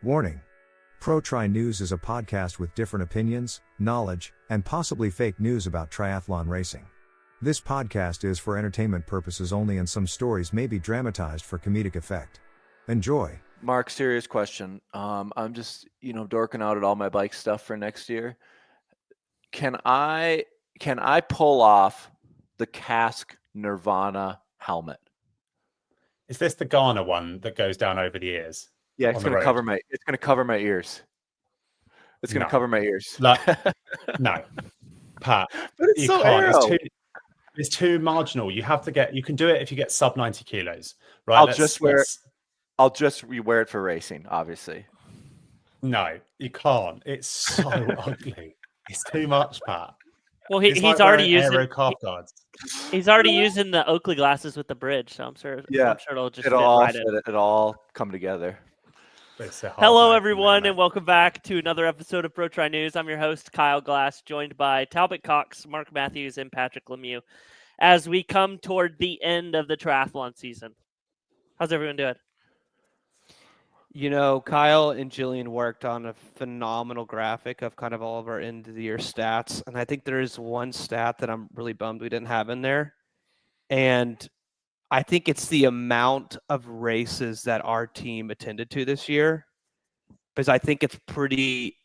Warning. Pro Tri News is a podcast with different opinions, knowledge, and possibly fake news about triathlon racing. This podcast is for entertainment purposes only, and some stories may be dramatized for comedic effect. Enjoy. Mark, serious question. I'm just, dorking out at all my bike stuff for next year. Can I pull off the Cask Nirvana helmet? Is this the Ghana one that goes down over the ears? Yeah, it's going to cover my ears. It's going to cover my ears. No, Pat, but it's so can't. It's too marginal. You can do it if you get sub 90 kilos, right? I'll just wear it for racing, obviously. No, you can't. It's so ugly. It's too much, Pat. Well, he's already using aero calf guards. He's already using the Oakley glasses with the bridge, so I'm sure it'll just it'll all come together. Hello, everyone, and welcome back to another episode of Pro Tri News. I'm your host, Kyle Glass, joined by Talbot Cox, Mark Matthews, and Patrick Lemieux as we come toward the end of the triathlon season. How's everyone doing? Kyle and Jillian worked on a phenomenal graphic of kind of all of our end of the year stats. And I think there is one stat that I'm really bummed we didn't have in there. And I think it's the amount of races that our team attended to this year, because I think it's pretty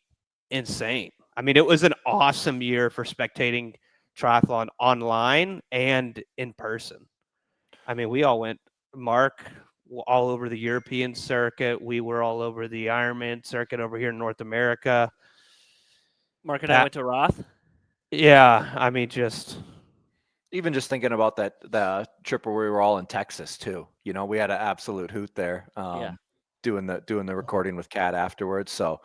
insane. I mean, it was an awesome year for spectating triathlon online and in person. I mean, we all went, Mark, all over the European circuit. We were all over the IRONMAN circuit over here in North America. Mark and I went to Roth. Yeah, I mean, even just thinking about the trip where we were all in Texas too. We had an absolute hoot there. Doing the recording with Kat afterwards. So,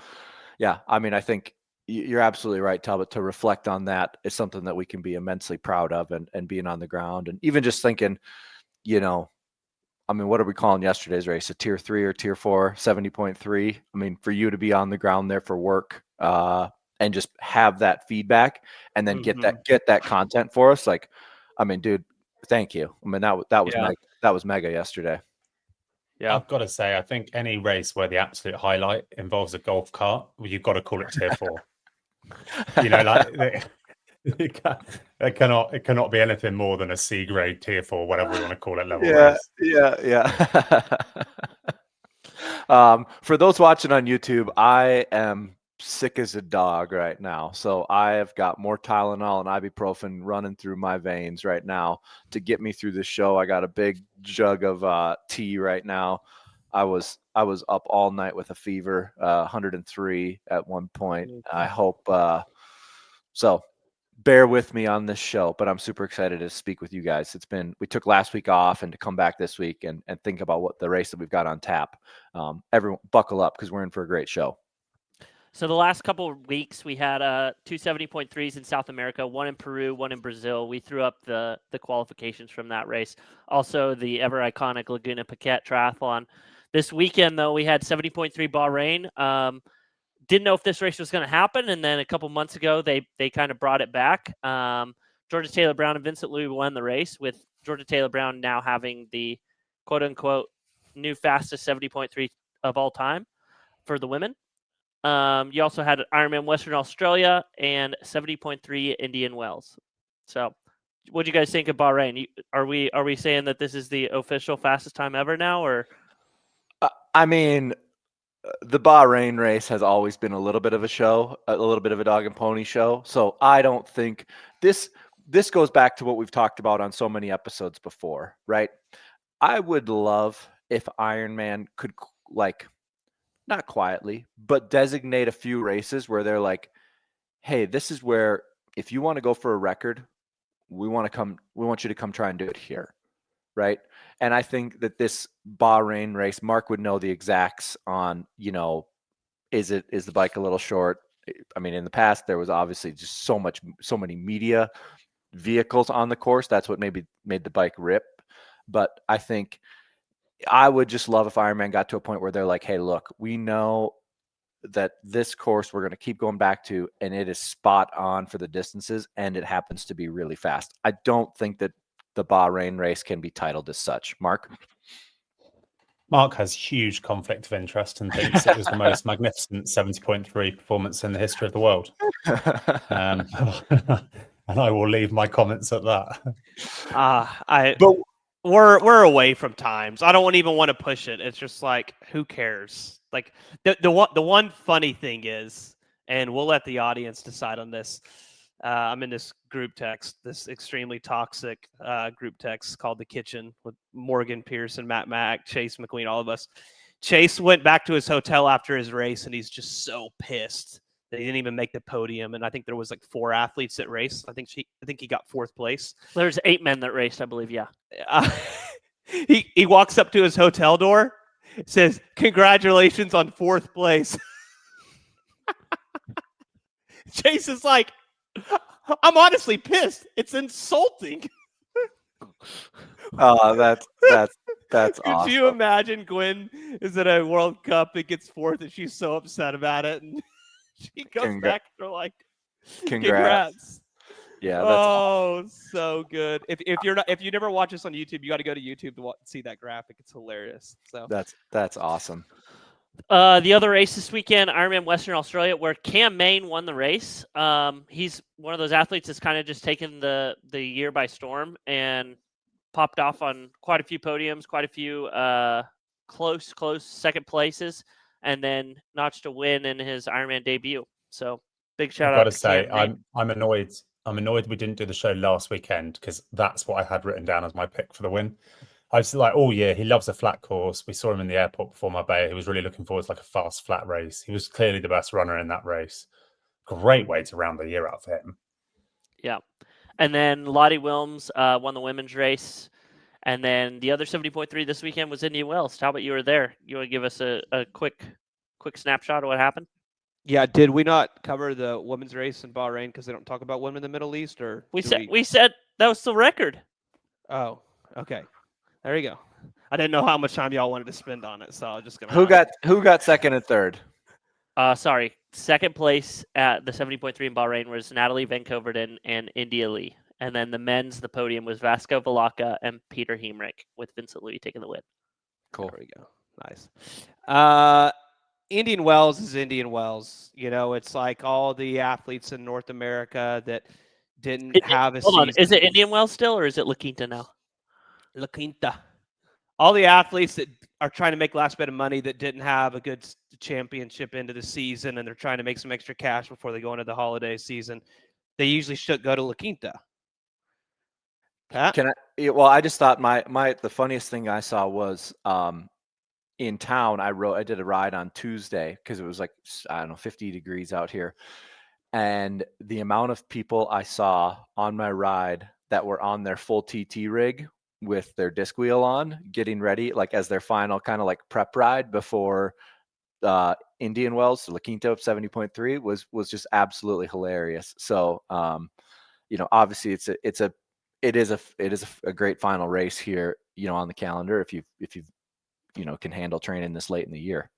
yeah, I mean, I think you're absolutely right, Talbot. To reflect on that is something that we can be immensely proud of, and being on the ground, and even just thinking, I mean, what are we calling yesterday's race? A tier 3 or tier 4, 70.3? I mean, for you to be on the ground there for work and just have that feedback and then get that content for us. Like, I mean, dude, thank you. I mean, that was mega yesterday. Yeah, I've got to say, I think any race where the absolute highlight involves a golf cart, you've got to call it tier 4. It cannot be anything more than a C grade, tier 4, whatever we want to call it, level. Yeah. For those watching on YouTube, I am sick as a dog right now. So I have got more Tylenol and ibuprofen running through my veins right now to get me through this show. I got a big jug of tea right now. I was up all night with a fever, 103 at one point. I hope so. Bear with me on this show, but I'm super excited to speak with you guys. We took last week off, and to come back this week and think about what the race that we've got on tap. Everyone buckle up, because we're in for a great show. So the last couple of weeks, we had 2 70.3s in South America, one in Peru, one in Brazil. We threw up the qualifications from that race. Also, the ever iconic Laguna Paquette Triathlon. This weekend, though, we had 70.3 Bahrain. Didn't know if this race was going to happen, and then a couple months ago, they kind of brought it back. Georgia Taylor Brown and Vincent Louis won the race, with Georgia Taylor Brown now having the quote-unquote new fastest 70.3 of all time for the women. You also had Ironman Western Australia and 70.3 Indian Wells. So what do you guys think of Bahrain? Are we saying that this is the official fastest time ever now, or? I mean, the Bahrain race has always been a little bit of a show, a little bit of a dog and pony show. So I don't think this goes back to what we've talked about on so many episodes before, right? I would love if Ironman could, like, not quietly, but designate a few races where they're like, hey, this is where, if you want to go for a record, we want you to come try and do it here. Right. And I think that this Bahrain race, Mark would know the exacts on, is the bike a little short? I mean, in the past, there was obviously just so many media vehicles on the course. That's what maybe made the bike rip. But I think I would just love if Ironman got to a point where they're like, hey, look, we know that this course we're going to keep going back to, and it is spot on for the distances, and it happens to be really fast. I don't think that the Bahrain race can be titled as such. Mark? Mark has huge conflict of interest and thinks it was the most magnificent 70.3 performance in the history of the world. And I will leave my comments at that. But we're away from times. I don't even want to push it. It's just like, who cares? Like the one funny thing is, and we'll let the audience decide on this. I'm in this group text, this extremely toxic group text called The Kitchen with Morgan Pearson, Matt Mack, Chase McQueen, all of us. Chase went back to his hotel after his race, and he's just so pissed that he didn't even make the podium. And I think there was like 4 athletes that raced. I think he got 4th place. There's 8 men that raced, I believe. Yeah. He walks up to his hotel door, says, "Congratulations on 4th place." Chase is like, "I'm honestly pissed. It's insulting." Oh, that's awesome. Could you imagine Gwen is at a World Cup and gets 4th and she's so upset about it, and she comes back to like, congrats. Yeah. That's awesome. So good. If you never watch this on YouTube, you got to go to YouTube to see that graphic. It's hilarious. So that's awesome. The other race this weekend, Ironman Western Australia, where Cam Main won the race. He's one of those athletes that's kind of just taken the year by storm and popped off on quite a few podiums, quite a few close second places, and then notched a win in his Ironman debut. So big shout out. I've got to say, I'm annoyed. I'm annoyed we didn't do the show last weekend, because that's what I had written down as my pick for the win. I was like, oh yeah, he loves a flat course. We saw him in the airport before Marbella. He was really looking forward to like a fast flat race. He was clearly the best runner in that race. Great way to round the year out for him. Yeah. And then Lottie Wilms won the women's race. And then the other 70.3 this weekend was Indian Wells. How about you were there? You want to give us a quick snapshot of what happened? Yeah, did we not cover the women's race in Bahrain because they don't talk about women in the Middle East? Or we said that was the record. Oh, okay. There you go. I didn't know how much time y'all wanted to spend on it, so I was just gonna. Who got second and third? Sorry, second place at the 70.3 in Bahrain was Natalie Van Coverdon and India Lee, and then the podium was Vasco Valaka and Peter Hemrick, with Vincent Louis taking the win. Cool. There we go. Nice. Indian Wells is Indian Wells. You know, it's like all the athletes in North America that didn't have a season. Hold on, is it Indian Wells still, or is it La Quinta now? La Quinta. All the athletes that are trying to make last bit of money that didn't have a good championship into the season, and they're trying to make some extra cash before they go into the holiday season, they usually should go to La Quinta. Pat? I just thought the funniest thing I saw was in town. I did a ride on Tuesday because it was like, I don't know, 50 degrees out here, and the amount of people I saw on my ride that were on their full TT rig with their disc wheel on, getting ready, like as their final kind of like prep ride before Indian Wells, La Quinta 70.3 was just absolutely hilarious. So, obviously it is a great final race here, on the calendar if you can handle training this late in the year.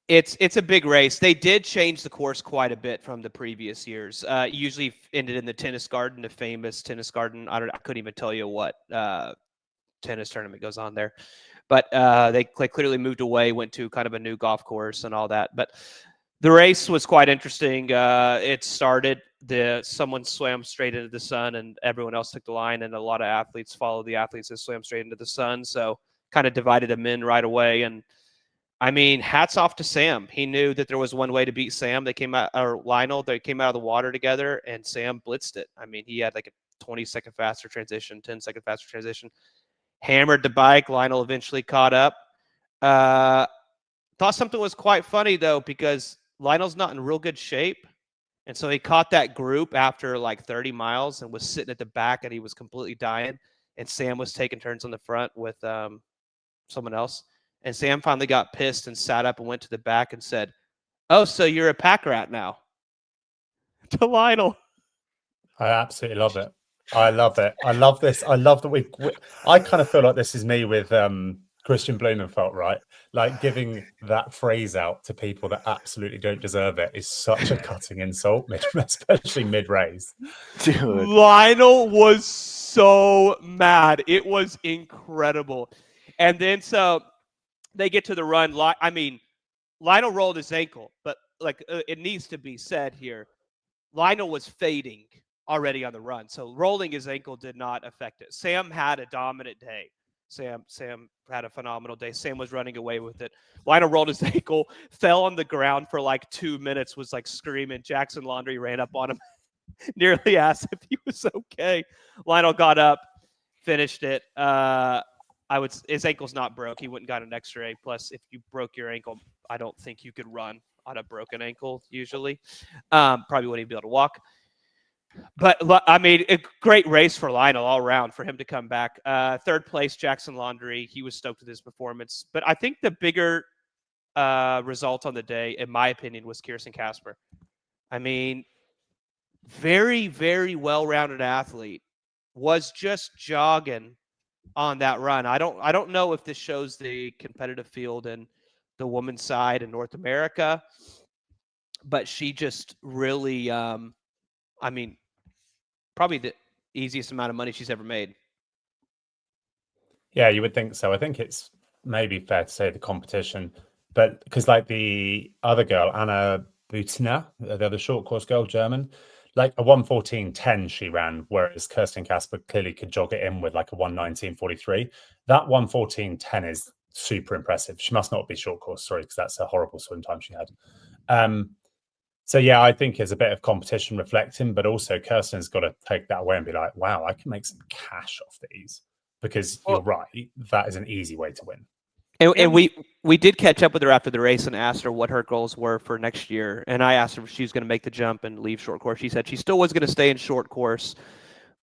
It's a big race. They did change the course quite a bit from the previous years. Usually ended in the tennis garden, the famous tennis garden. I couldn't even tell you what tennis tournament goes on there, but they clearly moved away, went to kind of a new golf course and all that. But the race was quite interesting. It started, someone swam straight into the sun, and everyone else took the line, and a lot of athletes followed the athletes that swam straight into the sun. So kind of divided them in right away. And I mean, hats off to Sam. He knew that there was one way to beat Sam. They came out, or Lionel, they came out of the water together, and Sam blitzed it. I mean, he had like a 20-second faster transition, 10-second faster transition, hammered the bike. Lionel eventually caught up. Thought something was quite funny, though, because Lionel's not in real good shape. And so he caught that group after like 30 miles and was sitting at the back, and he was completely dying. And Sam was taking turns on the front with someone else. And Sam finally got pissed and sat up and went to the back and said, "Oh, so you're a pack rat now?" To Lionel. I absolutely love it. I love it. I love this. I love that I kind of feel like this is me with Christian Blumenfeld, right? Like giving that phrase out to people that absolutely don't deserve it is such a cutting insult, especially mid-race. Dude. Lionel was so mad. It was incredible. And then so they get to the run. I mean, Lionel rolled his ankle, but like it needs to be said here, Lionel was fading already on the run, so rolling his ankle did not affect it. Sam had a dominant day. Sam had a phenomenal day. Sam was running away with it. Lionel rolled his ankle, fell on the ground for like 2 minutes, was like screaming. Jackson Laundry ran up on him, nearly asked if he was okay. Lionel got up, finished it. His ankle's not broke. He went and got an X-ray. Plus, if you broke your ankle, I don't think you could run on a broken ankle usually. Probably wouldn't even be able to walk. But I mean, a great race for Lionel all around for him to come back. Third place, Jackson Laundry. He was stoked with his performance. But I think the bigger result on the day, in my opinion, was Kirsten Casper. I mean, very, very well-rounded athlete. Was just jogging on that run. I don't know if this shows the competitive field in the women's side in North America, but she just really, I mean, probably the easiest amount of money she's ever made. Yeah, you would think so. I think it's maybe fair to say the competition, but because like the other girl, Anna Butina, the other short course girl, German, like a 1:14.10 she ran, whereas Kirsten Casper clearly could jog it in with like a 1:19.43. That 1:14.10 is super impressive. She must not be short course, sorry, because that's a horrible swim time she had. So yeah, I think it's a bit of competition reflecting, but also Kirsten's got to take that away and be like, wow, I can make some cash off these, because you're right, that is an easy way to win. And we did catch up with her after the race and asked her what her goals were for next year. And I asked her if she was going to make the jump and leave short course. She said she still was going to stay in short course,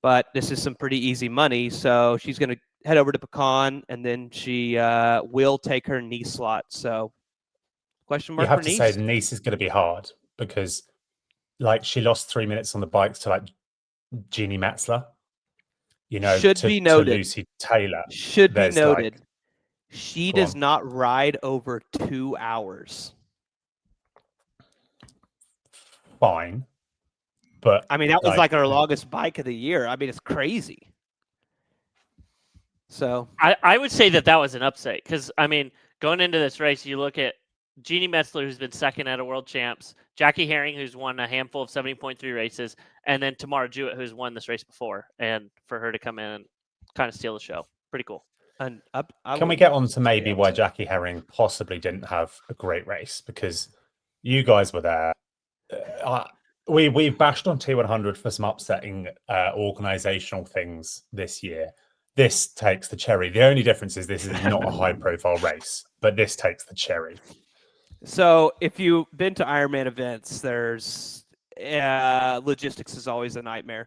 but this is some pretty easy money. So she's going to head over to Pecan, and then she will take her Nice slot. So question mark for Nice? You have to say Nice is going to be hard, because like she lost 3 minutes on the bikes to like Jeannie Metzler. You know, should be noted. To Lucy Taylor. Should be noted. Like, she does not ride over 2 hours. Fine. But I mean, that was like our longest bike of the year. I mean, it's crazy. So I would say that was an upset, because, I mean, going into this race, you look at Jeannie Metzler, who's been second at a world champs, Jackie Herring, who's won a handful of 70.3 races, and then Tamara Jewett, who's won this race before. And for her to come in and kind of steal the show, pretty cool. And can we get on to maybe why Jackie Herring possibly didn't have a great race? Because you guys were there. We've bashed on T100 for some upsetting organizational things this year. This takes the cherry. The only difference is this is not a high-profile race, but this takes the cherry. So if you've been to Ironman events, there's logistics is always a nightmare.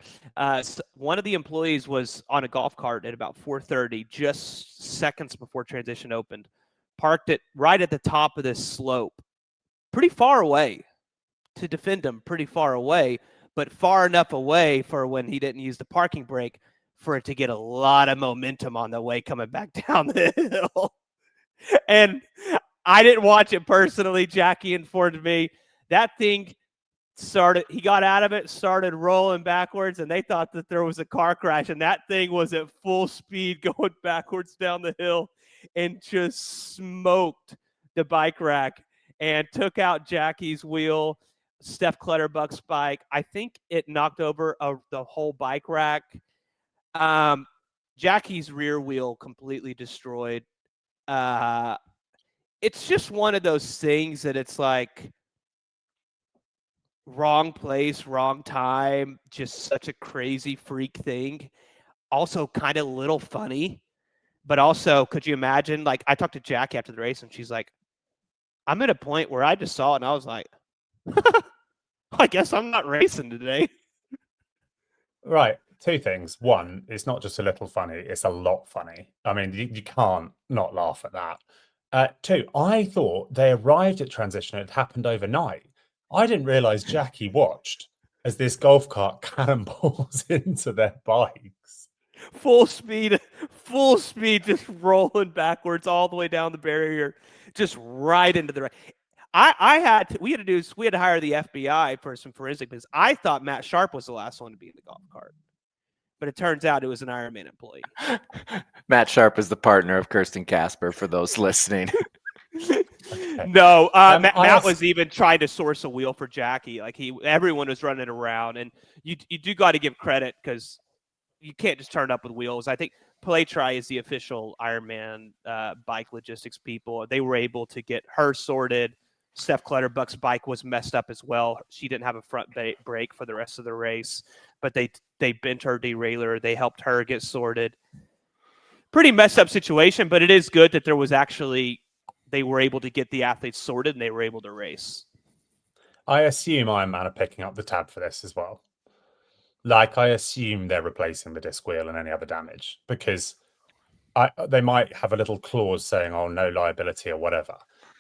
So one of the employees was on a golf cart at about 4:30, just seconds before transition opened, parked it right at the top of this slope, pretty far away to defend him, pretty far away, but far enough away for when he didn't use the parking brake for it to get a lot of momentum on the way coming back down the hill. And I didn't watch it personally. Jackie informed me that thing started, he got out of it, started rolling backwards, and they thought that there was a car crash, and that thing was at full speed going backwards down the hill and just smoked the bike rack and took out Jackie's wheel, Steph Clutterbuck's bike. I think it knocked over the whole bike rack. Jackie's rear wheel completely destroyed. It's just one of those things that it's like wrong place, wrong time, just such a crazy freak thing. Also kind of a little funny, but also, could you imagine, like, I talked to Jackie after the race and she's like, I'm at a point where I just saw it and I was like, I guess I'm not racing today. Right. Two things. One, it's not just a little funny, it's a lot funny. I mean, you can't not laugh at that. Two, I thought they arrived at transition, it happened overnight. I didn't realize Jackie watched as this golf cart cannonballs into their bikes. Full speed, just rolling backwards all the way down the barrier, just right into the right. We had to hire the FBI for some forensic business. I thought Matt Sharp was the last one to be in the golf cart. but it turns out it was an Ironman employee. Matt Sharp is the partner of Kirsten Casper for those listening. No, Matt was was even trying to source a wheel for Jackie. Like everyone was running around, and you do got to give credit because you can't just turn up with wheels. I think Playtry is the official Ironman bike logistics people. They were able to get her sorted. Steph Clutterbuck's bike was messed up as well. She didn't have a front brake for the rest of the race, but they bent her derailleur. They helped her get sorted. Pretty messed up situation, but it is good that there was actually they were able to get the athletes sorted and they were able to race. I assume Ironman are picking up the tab for this as well. Like, I assume they're replacing the disc wheel and any other damage, because they might have a little clause saying, oh, no liability or whatever.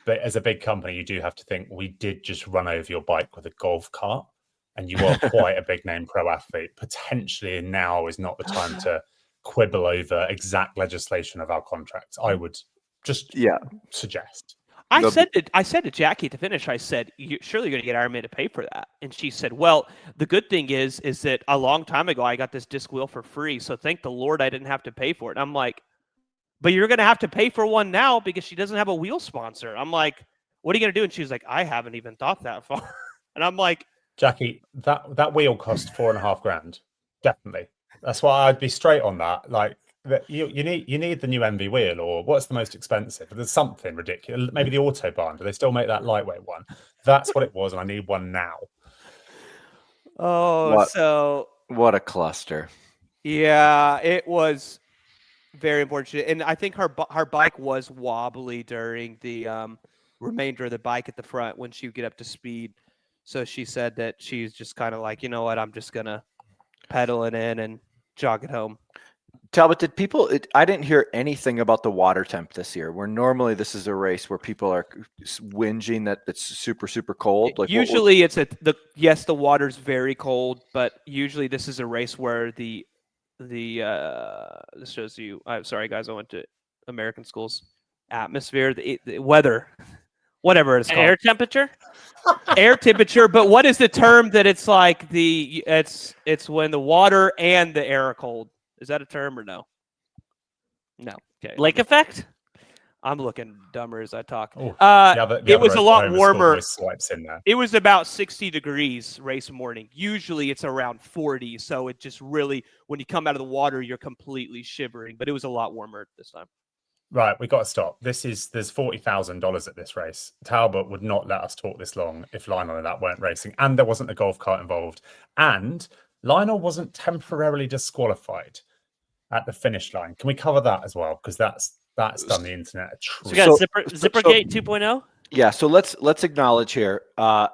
But as a big company, you do have to think, we did just run over your bike with a golf cart, and you are quite a big name pro athlete. Potentially now is not the time to quibble over exact legislation of our contracts. I would just suggest. I said to Jackie to finish, I said, surely you're going to get Ironman to pay for that. And she said, well, the good thing is that a long time ago, I got this disc wheel for free. So thank the Lord I didn't have to pay for it. And I'm like, but you're going to have to pay for one now because she doesn't have a wheel sponsor. I'm like, what are you going to do? And she's like, I haven't even thought that far. And I'm like, Jackie, that wheel cost $4,500. Definitely. That's why I'd be straight on that. Like, you need the new MV wheel, or what's the most expensive? There's something ridiculous. Maybe the Autobahn. Do they still make that lightweight one? That's what it was, and I need one now. Oh, what a cluster. Yeah, it was very unfortunate, and I think her bike was wobbly during the remainder of the bike at the front when she would get up to speed. So she said that she's just kind of like, you know what, I'm just gonna pedal it in and jog it home. Talbot, I didn't hear anything about the water temp this year, where normally this is a race where people are whinging that it's super, super cold. Like usually yes, the water's very cold, but usually this is a race where this shows you, I'm sorry guys, I went to American schools, atmosphere, the weather, whatever it's called. Air temperature? Air temperature, but what is the term that it's like it's when the water and the air are cold? Is that a term or no? No. Okay. Lake effect? I'm looking dumber as I talk. It was a lot warmer. Swipes in there. It was about 60 degrees race morning. Usually it's around 40. So it just really, when you come out of the water, you're completely shivering. But it was a lot warmer this time. Right, we got to stop. There's $40,000 at this race. Talbot would not let us talk this long if Lionel and that weren't racing, and there wasn't a golf cart involved, and Lionel wasn't temporarily disqualified at the finish line. Can we cover that as well? Because that's done the internet a treat. So we got Zippergate 2.0. Yeah, so let's acknowledge here. I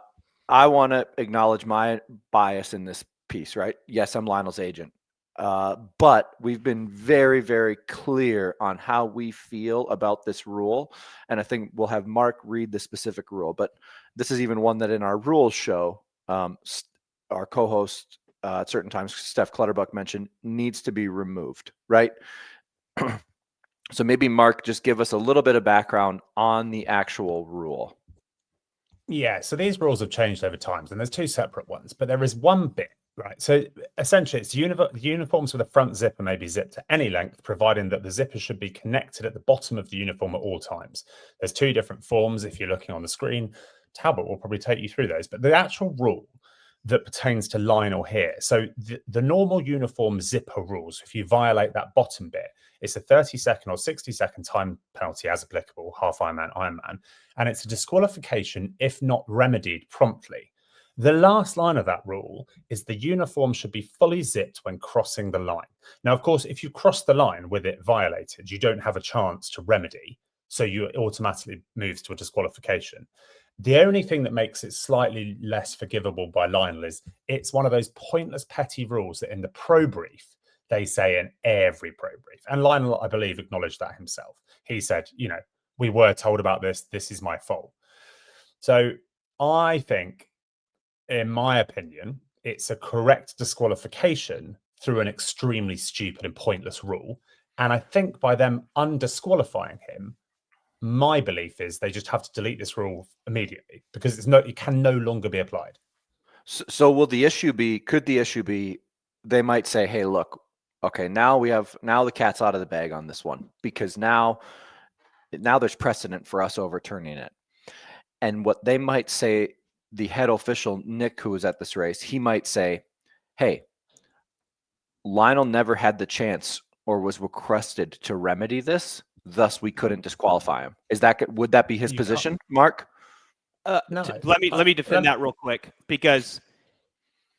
want to acknowledge my bias in this piece, right? Yes, I'm Lionel's agent. But we've been very, very clear on how we feel about this rule. And I think we'll have Mark read the specific rule. But this is even one that in our rules show, our co-host at certain times, Steph Clutterbuck mentioned, needs to be removed, right? So maybe Mark, just give us a little bit of background on the actual rule. Yeah, so these rules have changed over time, and there's two separate ones, but there is one bit. Right. So essentially, it's uniforms with a front zipper may be zipped to any length, providing that the zipper should be connected at the bottom of the uniform at all times. There's two different forms if you're looking on the screen. Talbot will probably take you through those. But the actual rule that pertains to Lionel here, so the normal uniform zipper rules, if you violate that bottom bit, it's a 30-second or 60-second time penalty as applicable, half Ironman, Ironman, and it's a disqualification if not remedied promptly. The last line of that rule is the uniform should be fully zipped when crossing the line. Now, of course, if you cross the line with it violated, you don't have a chance to remedy, so you automatically moves to a disqualification. The only thing that makes it slightly less forgivable by Lionel is it's one of those pointless petty rules that in the pro brief, they say in every pro brief. And Lionel, I believe, acknowledged that himself. He said, we were told about this. This is my fault. So I think, in my opinion, it's a correct disqualification through an extremely stupid and pointless rule. And I think by them undisqualifying him, my belief is they just have to delete this rule immediately because it can no longer be applied. So will the issue be, could the issue be, they might say, hey, look, Okay, now the cat's out of the bag on this one, because now there's precedent for us overturning it. And what they might say, the head official, Nick, who was at this race, he might say, hey, Lionel never had the chance or was requested to remedy this, thus we couldn't disqualify him. Would that be his position, Mark? No. Let me defend that real quick, because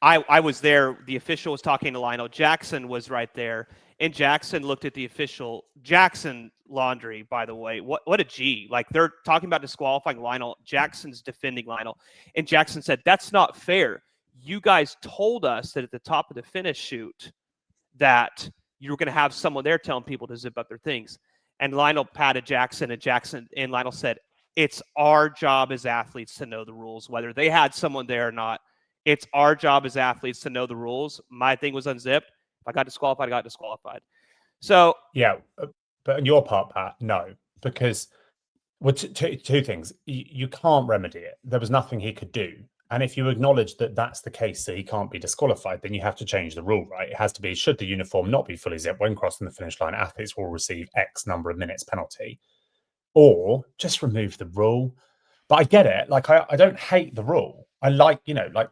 I was there. The official was talking to Lionel. Jackson was right there, and Jackson looked at the official. Jackson Laundry, by the way, what a G. Like, they're talking about disqualifying Lionel. Jackson's defending Lionel, and Jackson said, "That's not fair. You guys told us that at the top of the finish chute that you were going to have someone there telling people to zip up their things." And Lionel patted Jackson, and Lionel said, "It's our job as athletes to know the rules, whether they had someone there or not. It's our job as athletes to know the rules. My thing was unzipped. If I got disqualified, I got disqualified." So yeah, but on your part, Pat, no, because two things. You can't remedy it. There was nothing he could do. And if you acknowledge that that's the case, so he can't be disqualified, then you have to change the rule, right? It has to be, should the uniform not be fully zipped when crossing the finish line, athletes will receive X number of minutes penalty, or just remove the rule. But I get it. Like, I don't hate the rule. I like, like,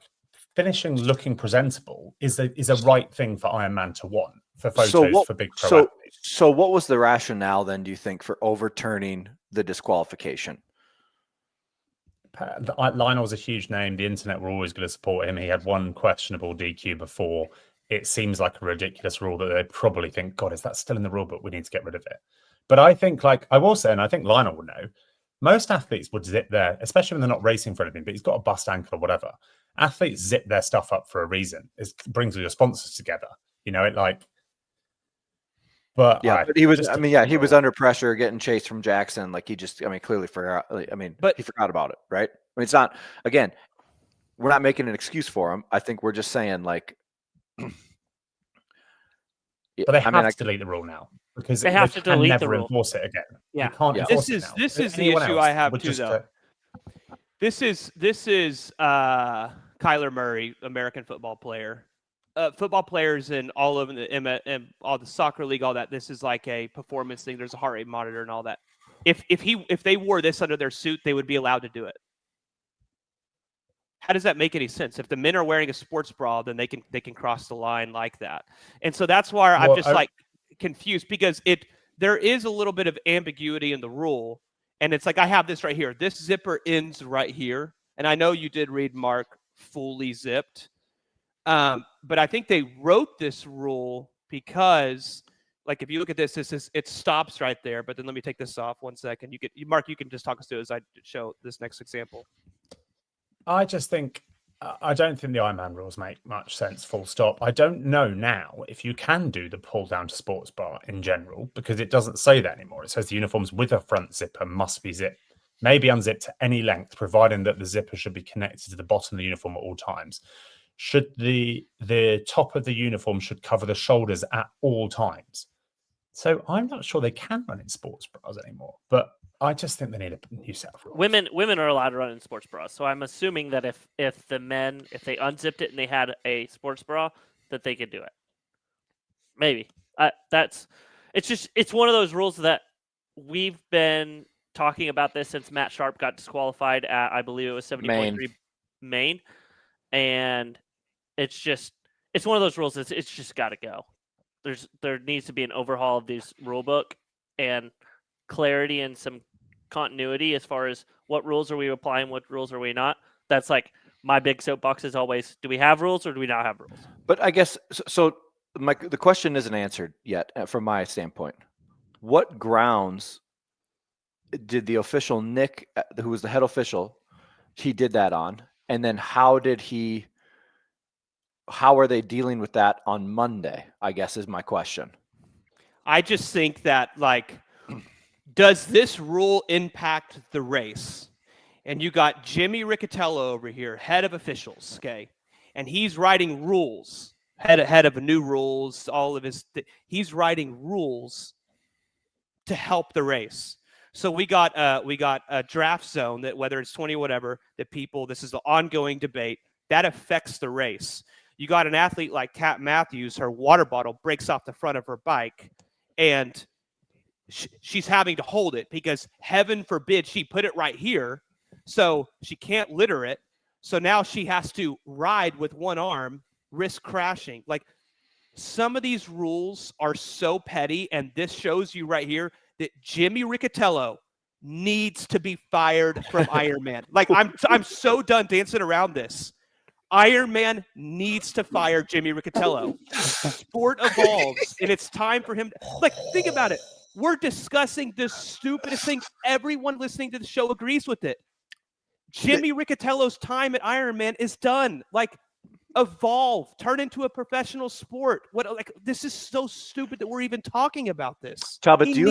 finishing looking presentable is a right thing for Ironman to want, for photos, for big pro athletes. So what was the rationale then, do you think, for overturning the disqualification? Lionel's a huge name. The internet were always going to support him. He had one questionable DQ before. It seems like a ridiculous rule that they probably think, God, is that still in the rule book? We need to get rid of it. But I think, like I will say, and I think Lionel will know, most athletes would zip their, especially when they're not racing for anything, but he's got a bust ankle or whatever. Athletes zip their stuff up for a reason. It brings your sponsors together. But yeah, but he was. He was under pressure, getting chased from Jackson. Like, he just, clearly forgot. But he forgot about it, right? It's not. Again, we're not making an excuse for him. I think we're just saying, like. But they have to delete the rule now, because they have to delete the rule. Enforce it again. Yeah, you can't enforce it now. This is the issue I have too, though. This is Kyler Murray, American football player. Football players in all over the all the soccer league, all that. This is like a performance thing. There's a heart rate monitor and all that. If they wore this under their suit, they would be allowed to do it. How does that make any sense? If the men are wearing a sports bra, then they can cross the line like that. And so that's why I'm just confused, because there is a little bit of ambiguity in the rule. And it's like, I have this right here. This zipper ends right here. And I know you did read, Mark, fully zipped. But I think they wrote this rule because, like, if you look at this, it stops right there. But then let me take this off 1 second. Mark, you can just talk us through as I show this next example. I don't think the Ironman rules make much sense, full stop. I don't know now if you can do the pull down to sports bar in general, because it doesn't say that anymore. It says the uniforms with a front zipper must be zipped, maybe unzipped to any length, providing that the zipper should be connected to the bottom of the uniform at all times. Should the top of the uniform should cover the shoulders at all times. So I'm not sure they can run in sports bras anymore, but I just think they need a new set of rules. Women are allowed to run in sports bras, so I'm assuming that if the men, if they unzipped it and they had a sports bra, that they could do it. Maybe it's one of those rules that we've been talking about this since Matt Sharp got disqualified at, I believe it was 70.3 Maine, and it's one of those rules. It's just got to go. There needs to be an overhaul of this rule book and clarity and some continuity as far as what rules are we applying, what rules are we not. That's like my big soapbox is always: do we have rules or do we not have rules? But I guess so. The question isn't answered yet from my standpoint. What grounds did the official Nick, who was the head official, he did that on, and then how are they dealing with that on Monday, I guess, is my question. I just think that, like, does this rule impact the race? And you got Jimmy Riccatello over here, head of officials, okay? And he's writing rules, head of new rules, all of his he's writing rules to help the race. So we got a draft zone that, whether it's 20 or whatever, that this is the ongoing debate that affects the race. You got an athlete like Kat Matthews, her water bottle breaks off the front of her bike, and she's having to hold it because heaven forbid she put it right here, so she can't litter it. So now she has to ride with one arm, risk crashing. Like, some of these rules are so petty, and this shows you right here that Jimmy Riccatello needs to be fired from Ironman. Like, I'm so done dancing around this. Ironman needs to fire Jimmy Riccatello. Sport evolves, and it's time for him. Like, think about it. We're discussing the stupidest thing. Everyone listening to the show agrees with it. Jimmy Riccatello's time at Ironman is done. Like, evolve, turn into a professional sport. Like, this is so stupid that we're even talking about this. Talbot, do you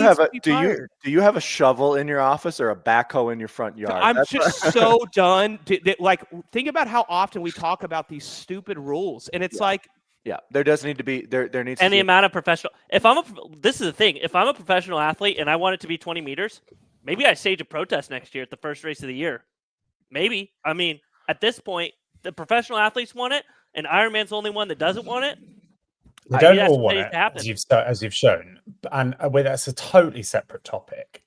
have a shovel in your office or a backhoe in your front yard? I'm just so done. Like, think about how often we talk about these stupid rules, and it's like, yeah, there does need to be there needs and to the be amount of professional. This is the thing. If I'm a professional athlete and I want it to be 20 meters, maybe I stage a protest next year at the first race of the year. Maybe. I mean, at this point, the professional athletes want it, and Ironman's the only one that doesn't want it. They don't all want it, as you've shown, and that's a totally separate topic.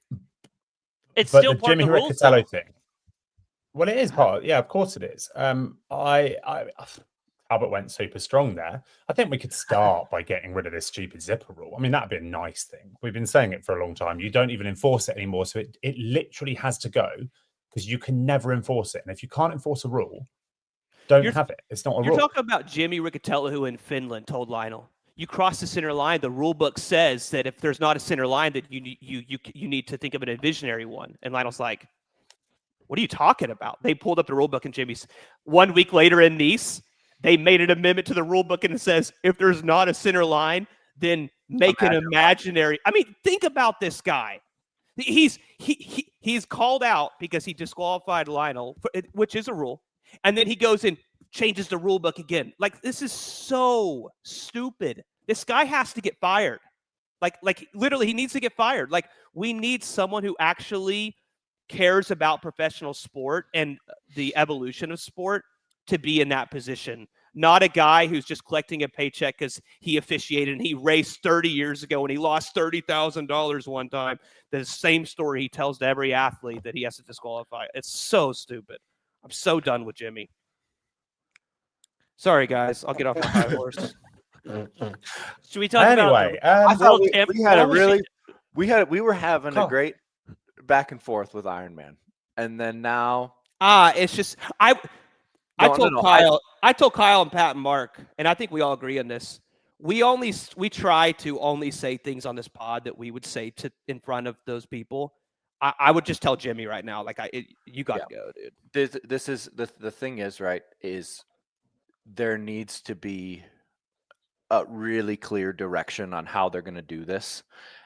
It's but still the part Jimmy of the rules, Riccatello thing. Well, it is part. Yeah, of course it is. Albert went super strong there. I think we could start by getting rid of this stupid zipper rule. I mean, that'd be a nice thing. We've been saying it for a long time. You don't even enforce it anymore, so it literally has to go because you can never enforce it. And if you can't enforce a rule, don't have it. It's not a rule. You're talking about Jimmy Riccatello, who in Finland told Lionel, you cross the center line, the rule book says that if there's not a center line, that you need to think of a visionary one. And Lionel's like, what are you talking about? They pulled up the rule book, and Jimmy's 1 week later in Nice, they made an amendment to the rule book, and it says if there's not a center line, then make an imaginary. I mean, think about this guy. He's called out because he disqualified Lionel, which is a rule. And then he goes and changes the rule book again. Like, this is so stupid. This guy has to get fired. Like literally, he needs to get fired. Like, we need someone who actually cares about professional sport and the evolution of sport to be in that position. Not a guy who's just collecting a paycheck because he officiated and he raced 30 years ago and he lost $30,000 one time. The same story he tells to every athlete that he has to disqualify. It's so stupid. I'm so done with Jimmy. Sorry, guys. I'll get off my high horse. Should we talk about I thought we had a really we were having a great back and forth with Ironman, and then now it's just I told Kyle and Pat and Mark, and I think we all agree on this. We try to only say things on this pod that we would say in front of those people. I would just tell Jimmy right now, like, you got to go, dude. This is the thing is, right, is there needs to be a really clear direction on how they're going to do this.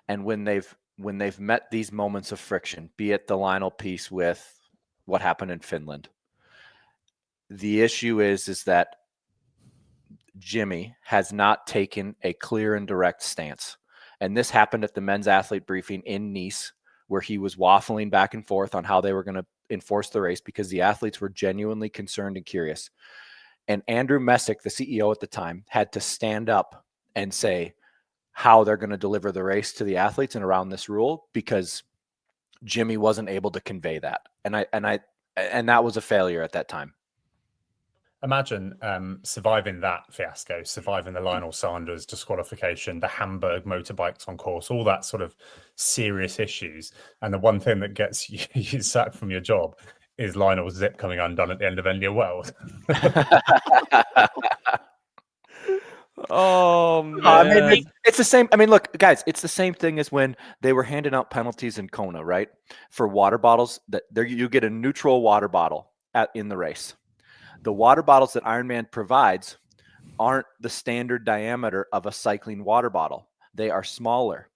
And when they've met these moments of friction, be it the Lionel piece with what happened in Finland, the issue is that Jimmy has not taken a clear and direct stance. And this happened at the men's athlete briefing in Nice, where he was waffling back and forth on how they were going to enforce the race because the athletes were genuinely concerned and curious. And Andrew Messick, the CEO at the time, had to stand up and say how they're going to deliver the race to the athletes and around this rule, because Jimmy wasn't able to convey that. And that was a failure at that time. Imagine surviving that fiasco, surviving the Lionel Sanders disqualification, the Hamburg motorbikes on course, all that sort of serious issues. And the one thing that gets you sacked from your job is Lionel's zip coming undone at the end of Ending World. Oh, man. I mean, it's the same. I mean, look, guys, it's the same thing as when they were handing out penalties in Kona, right? For water bottles, that there you get a neutral water bottle in the race. The water bottles that Ironman provides aren't the standard diameter of a cycling water bottle. They are smaller.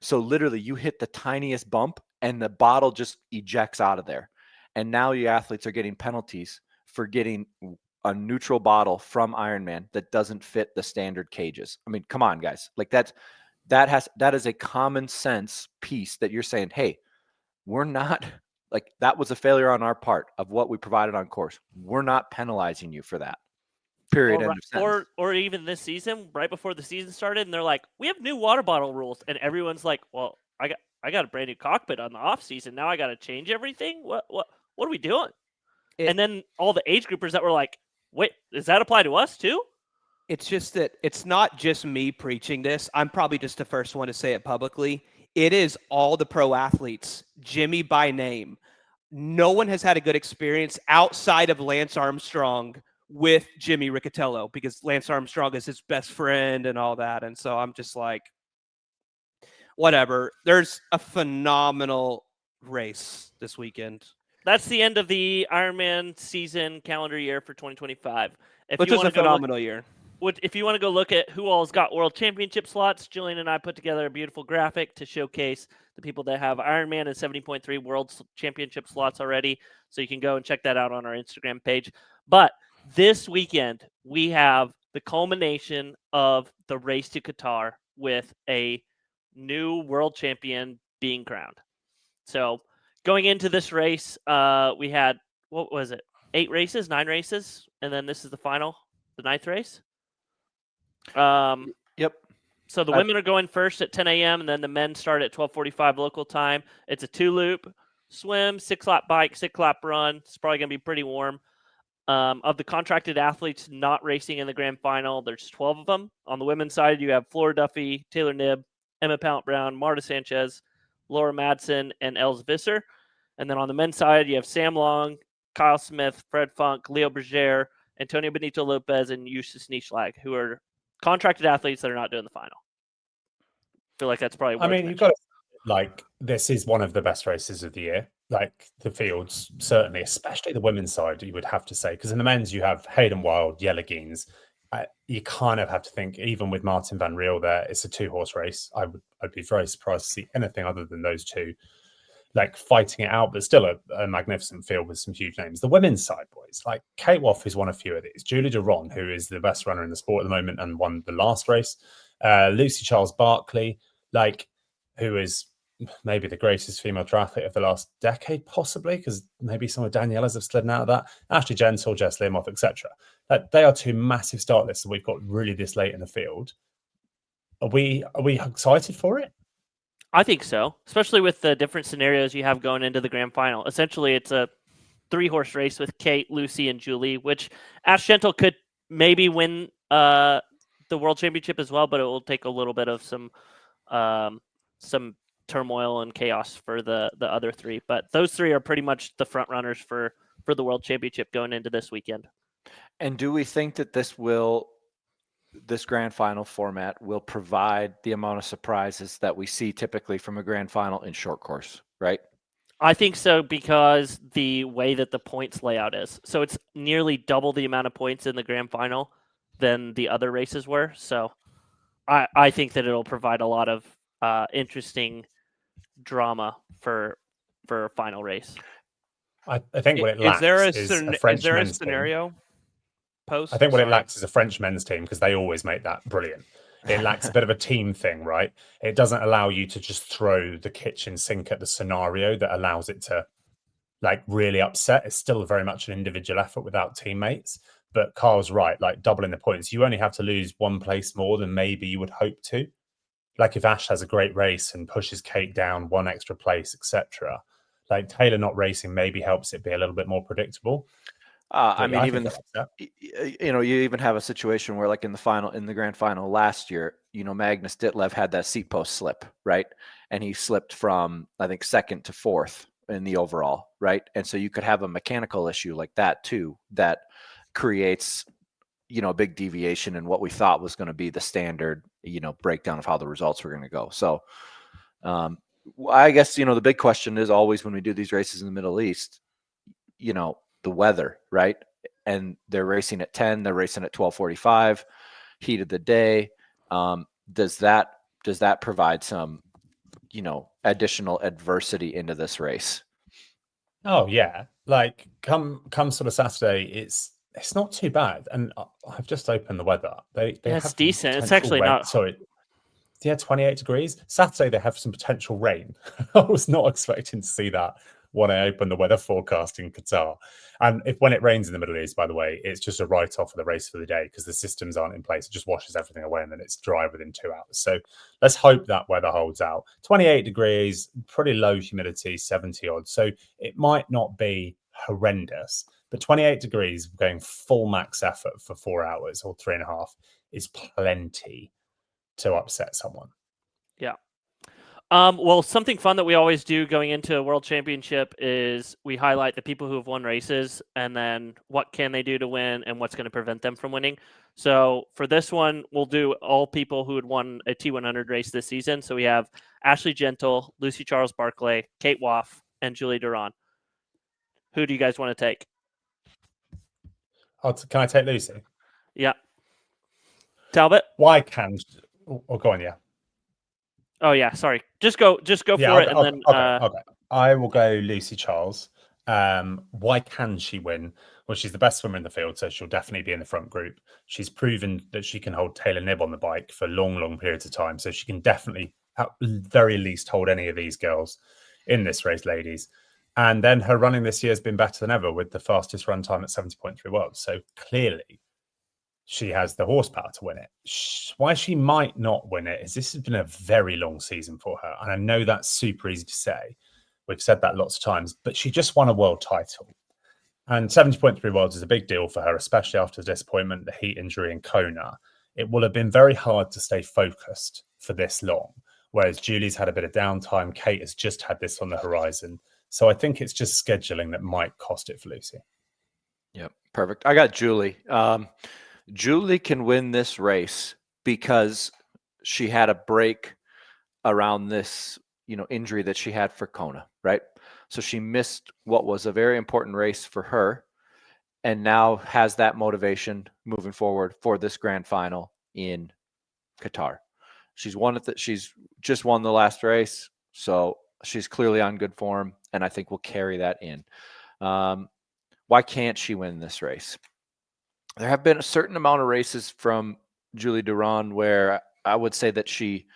So literally you hit the tiniest bump and the bottle just ejects out of there. And now your athletes are getting penalties for getting a neutral bottle from Ironman that doesn't fit the standard cages. I mean, come on, guys. Like that is a common sense piece that you're saying, hey, we're not, like, that was a failure on our part of what we provided on course. We're not penalizing you for that. Period. End of sentence. Or even this season, right before the season started, and they're like, we have new water bottle rules, and everyone's like, well, I got a brand new cockpit on the off season. Now I got to change everything. What are we doing? And then all the age groupers that were like, wait, does that apply to us too? It's just that it's not just me preaching this. I'm probably just the first one to say it publicly. It is all the pro athletes, Jimmy by name. No one has had a good experience outside of Lance Armstrong with Jimmy Riccatello, because Lance Armstrong is his best friend and all that. And so I'm just like, whatever. There's a phenomenal race this weekend. That's the end of the Ironman season calendar year for 2025. Which was a phenomenal year. If you want to go look at who all's got world championship slots, Jillian and I put together a beautiful graphic to showcase the people that have Ironman and 70.3 world championship slots already. So you can go and check that out on our Instagram page. But this weekend, we have the culmination of the race to Qatar with a new world champion being crowned. So going into this race, we had, what was it? 9 races. And then this is the final, the 9th race. Yep. So the women are going first at 10 a.m. and then the men start at 12:45 local time. It's a 2-loop swim, 6-lap bike, 6-lap run. It's probably going to be pretty warm. Of the contracted athletes not racing in the grand final, there's 12 of them. On the women's side, you have Flora Duffy, Taylor Knibb, Emma Pallant-Brown, Marta Sanchez, Laura Madsen, and Els Visser. And then on the men's side, you have Sam Long, Kyle Smith, Fred Funk, Leo Berger, Antonio Benito Lopez, and Eustace Nieschlag, who are contracted athletes that are not doing the final. I feel like that's probably worth you've got to, this is one of the best races of the year. Like the fields, certainly, especially the women's side, you would have to say, because in the men's you have Hayden Wild, Yelagines. You kind of have to think, even with Martin Van Riel there, it's a 2-horse race. I'd be very surprised to see anything other than those two fighting it out, but still a magnificent field with some huge names. The women's side, boys, like Kate Woff is one of few of these. Julie Deron, who is the best runner in the sport at the moment and won the last race. Lucy Charles Barkley, who is maybe the greatest female triathlete of the last decade, possibly, because maybe some of Daniela's have slid out of that. Ashley Gentle, Jess Limoff, etc. They are 2 massive start lists that we've got really this late in the field. Are we excited for it? I think so, especially with the different scenarios you have going into the grand final. Essentially, it's a 3-horse race with Kate, Lucy, and Julie, which Ash Gentle could maybe win the world championship as well, but it will take a little bit of some turmoil and chaos for the other 3. But those 3 are pretty much the front runners for the world championship going into this weekend. And do we think that this grand final format will provide the amount of surprises that we see typically from a grand final in short course, right? I think so, because the way that the points layout is. So it's nearly double the amount of points in the grand final than the other races were. So I think that it'll provide a lot of interesting drama for a final race. I think what it lacks is a French men's scenario team. post? I think what it lacks is a French men's team, because they always make that brilliant. It lacks a bit of a team thing, right? It doesn't allow you to just throw the kitchen sink at the scenario that allows it to really upset. It's still very much an individual effort without teammates. But Carl's right, doubling the points. You only have to lose 1 place more than maybe you would hope to. If Ash has a great race and pushes Kate down 1 extra place, etc. Taylor not racing maybe helps it be a little bit more predictable. You even have a situation where, in the grand final last year, Magnus Ditlev had that seat post slip, right? And he slipped from, I think, 2nd to 4th in the overall, right? And so you could have a mechanical issue like that too, that creates, a big deviation in what we thought was going to be the standard, breakdown of how the results were going to go. So, I guess, the big question is always when we do these races in the Middle East, the weather, right? And they're racing at 10, they're racing at 12:45, heat of the day. Does that provide some, additional adversity into this race? Oh yeah. Come sort of Saturday, it's not too bad. And I've just opened the weather up. It's decent. It's actually not. Sorry. Yeah, 28 degrees. Saturday, they have some potential rain. I was not expecting to see that when I opened the weather forecast in Qatar. And when it rains in the Middle East, by the way, it's just a write-off of the race for the day because the systems aren't in place. It just washes everything away and then it's dry within 2 hours. So let's hope that weather holds out. 28 degrees, pretty low humidity, 70 odd. So it might not be horrendous, but 28 degrees going full max effort for 4 hours or 3.5 is plenty to upset someone. Yeah. Well, something fun that we always do going into a world championship is we highlight the people who have won races and then what can they do to win and what's going to prevent them from winning. So for this one, we'll do all people who had won a T100 race this season. So we have Ashley Gentle, Lucy Charles Barclay, Kate Woff, and Julie Duran. Who do you guys want to take? Can I take Lucy? Yeah. Talbot? Why can... Oh, go on, yeah. Oh yeah, sorry. Just go for it, and then okay. I will go Lucy Charles. Why can she win? Well, she's the best swimmer in the field, so she'll definitely be in the front group. She's proven that she can hold Taylor Knibb on the bike for long periods of time, so she can definitely, at very least, hold any of these girls in this race, ladies. And then her running this year has been better than ever with the fastest run time at 70.3 worlds. So clearly, she has the horsepower to win it. Why she might not win it is this has been a very long season for her. And I know that's super easy to say. We've said that lots of times, but she just won a world title. And 70.3 worlds is a big deal for her, especially after the disappointment, the heat injury in Kona. It will have been very hard to stay focused for this long. Whereas Julie's had a bit of downtime. Kate has just had this on the horizon. So I think it's just scheduling that might cost it for Lucy. Yep, perfect. I got Julie. Julie can win this race because she had a break around this, injury that she had for Kona, right? So she missed what was a very important race for her and now has that motivation moving forward for this grand final in Qatar. She's just won the last race, so she's clearly on good form, and I think we'll carry that in. Why can't she win this race? There have been a certain amount of races from Julie Duran where I would say that she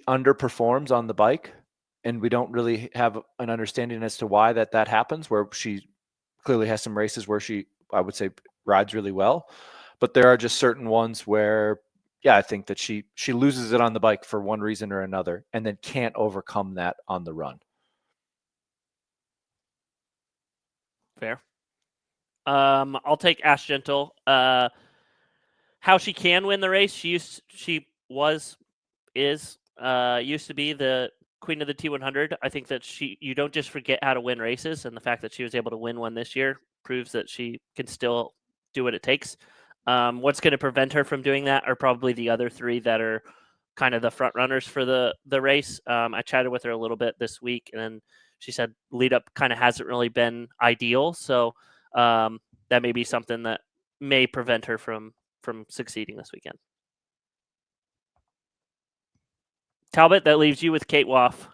underperforms on the bike, and we don't really have an understanding as to why that happens, where she clearly has some races where I would say, rides really well. But there are just certain ones where, I think that she loses it on the bike for one reason or another and then can't overcome that on the run. Fair. I'll take Ash Gentle. How she can win the race? Used to be the queen of the T100. I think that you don't just forget how to win races, and the fact that she was able to win one this year proves that she can still do what it takes. What's going to prevent her from doing that are probably the other three that are kind of the front runners for the race. I chatted with her a little bit this week, and she said lead up kind of hasn't really been ideal. So that may be something that may prevent her from succeeding this weekend. Talbot, that leaves you with Kate Woff.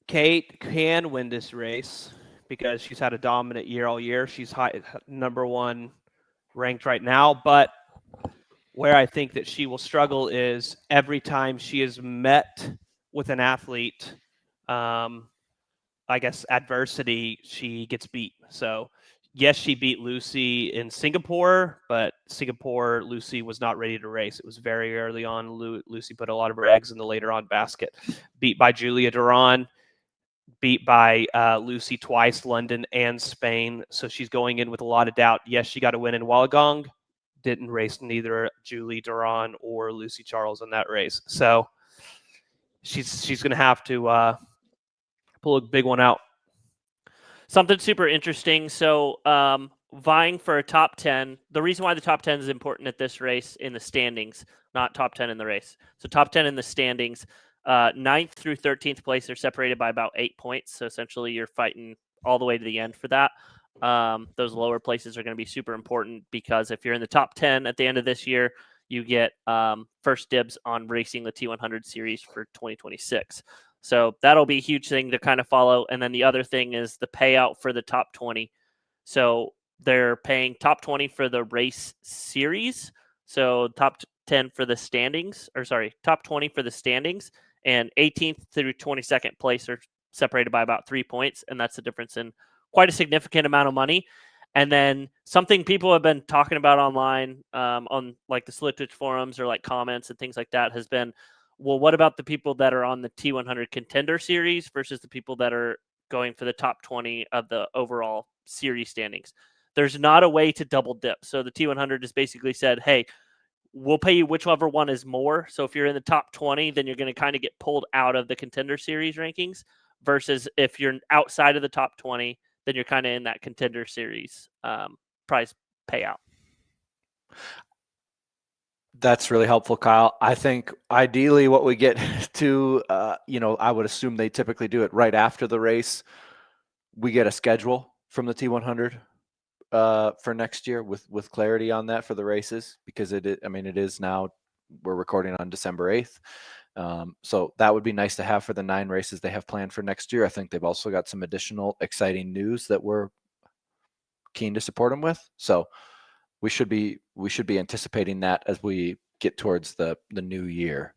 Kate can win this race because she's had a dominant year all year. She's number one ranked right now, but where I think that she will struggle is every time she is met with an athlete, I guess adversity, she gets beat. So yes, she beat Lucy in Singapore, but Singapore, Lucy was not ready to race. It was very early on. Lucy put a lot of her eggs in the later on basket. Beat by Julia Duran, beat by Lucy twice, London and Spain. So she's going in with a lot of doubt. Yes, she got a win in Wollongong. Didn't race neither Julie Duran or Lucy Charles in that race. So she's going to have to pull a big one out. Something super interesting. So vying for a top 10. The reason why the top 10 is important at this race in the standings, not top 10 in the race. So top 10 in the standings, 9th through 13th place are separated by about 8 points. So essentially you're fighting all the way to the end for that. Those lower places are going to be super important because if you're in the top 10 at the end of this year, you get first dibs on racing the T100 series for 2026. So that'll be a huge thing to kind of follow. And then the other thing is the payout for the top 20. So they're paying top 20 for the race series. So top 10 for the standings, top 20 for the standings and 18th through 22nd place are separated by about 3 points, and that's the difference in quite a significant amount of money. And then something people have been talking about online on like the Slitwich forums or like comments and things like that has been, well, what about the people that are on the T100 Contender Series versus the people that are going for the top 20 of the overall series standings? There's not a way to double dip. So the T100 has basically said, hey, we'll pay you whichever one is more. So if you're in the top 20, then you're going to kind of get pulled out of the Contender Series rankings, versus if you're outside of the top 20, then you're kind of in that Contender Series prize payout. That's really helpful, Kyle. I think ideally what we get to, I would assume they typically do it right after the race. We get a schedule from the T100 for next year with clarity on that for the races, because it is now, we're recording on December 8th. So that would be nice to have for the 9 races they have planned for next year. I think they've also got some additional exciting news that we're keen to support them with. So we should be anticipating that as we get towards the new year.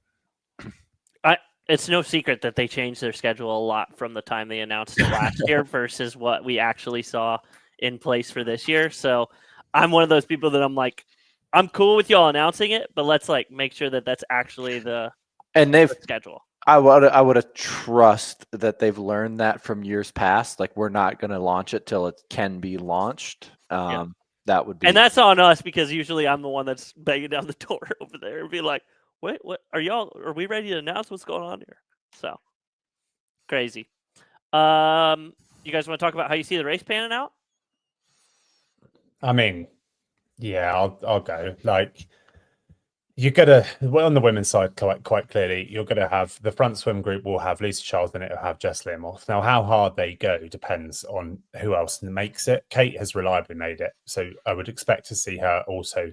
It's no secret that they changed their schedule a lot from the time they announced it last year versus what we actually saw in place for this year. So I'm one of those people that I'm like, I'm cool with y'all announcing it, but let's like make sure that that's actually the schedule. I would trust that they've learned that from years past. Like, we're not going to launch it till it can be launched. That would be, and that's on us, because usually I'm the one that's banging down the door over there and be like, wait, what are we ready to announce what's going on here? So crazy. You guys want to talk about how you see the race panning out? I mean, yeah, I'll go. Like, you're gonna, well, on the women's side, quite clearly, you're gonna have the front swim group will have Lucy Charles in it, will have Jess Learmoth. Now, how hard they go depends on who else makes it. Kate has reliably made it, so I would expect to see her also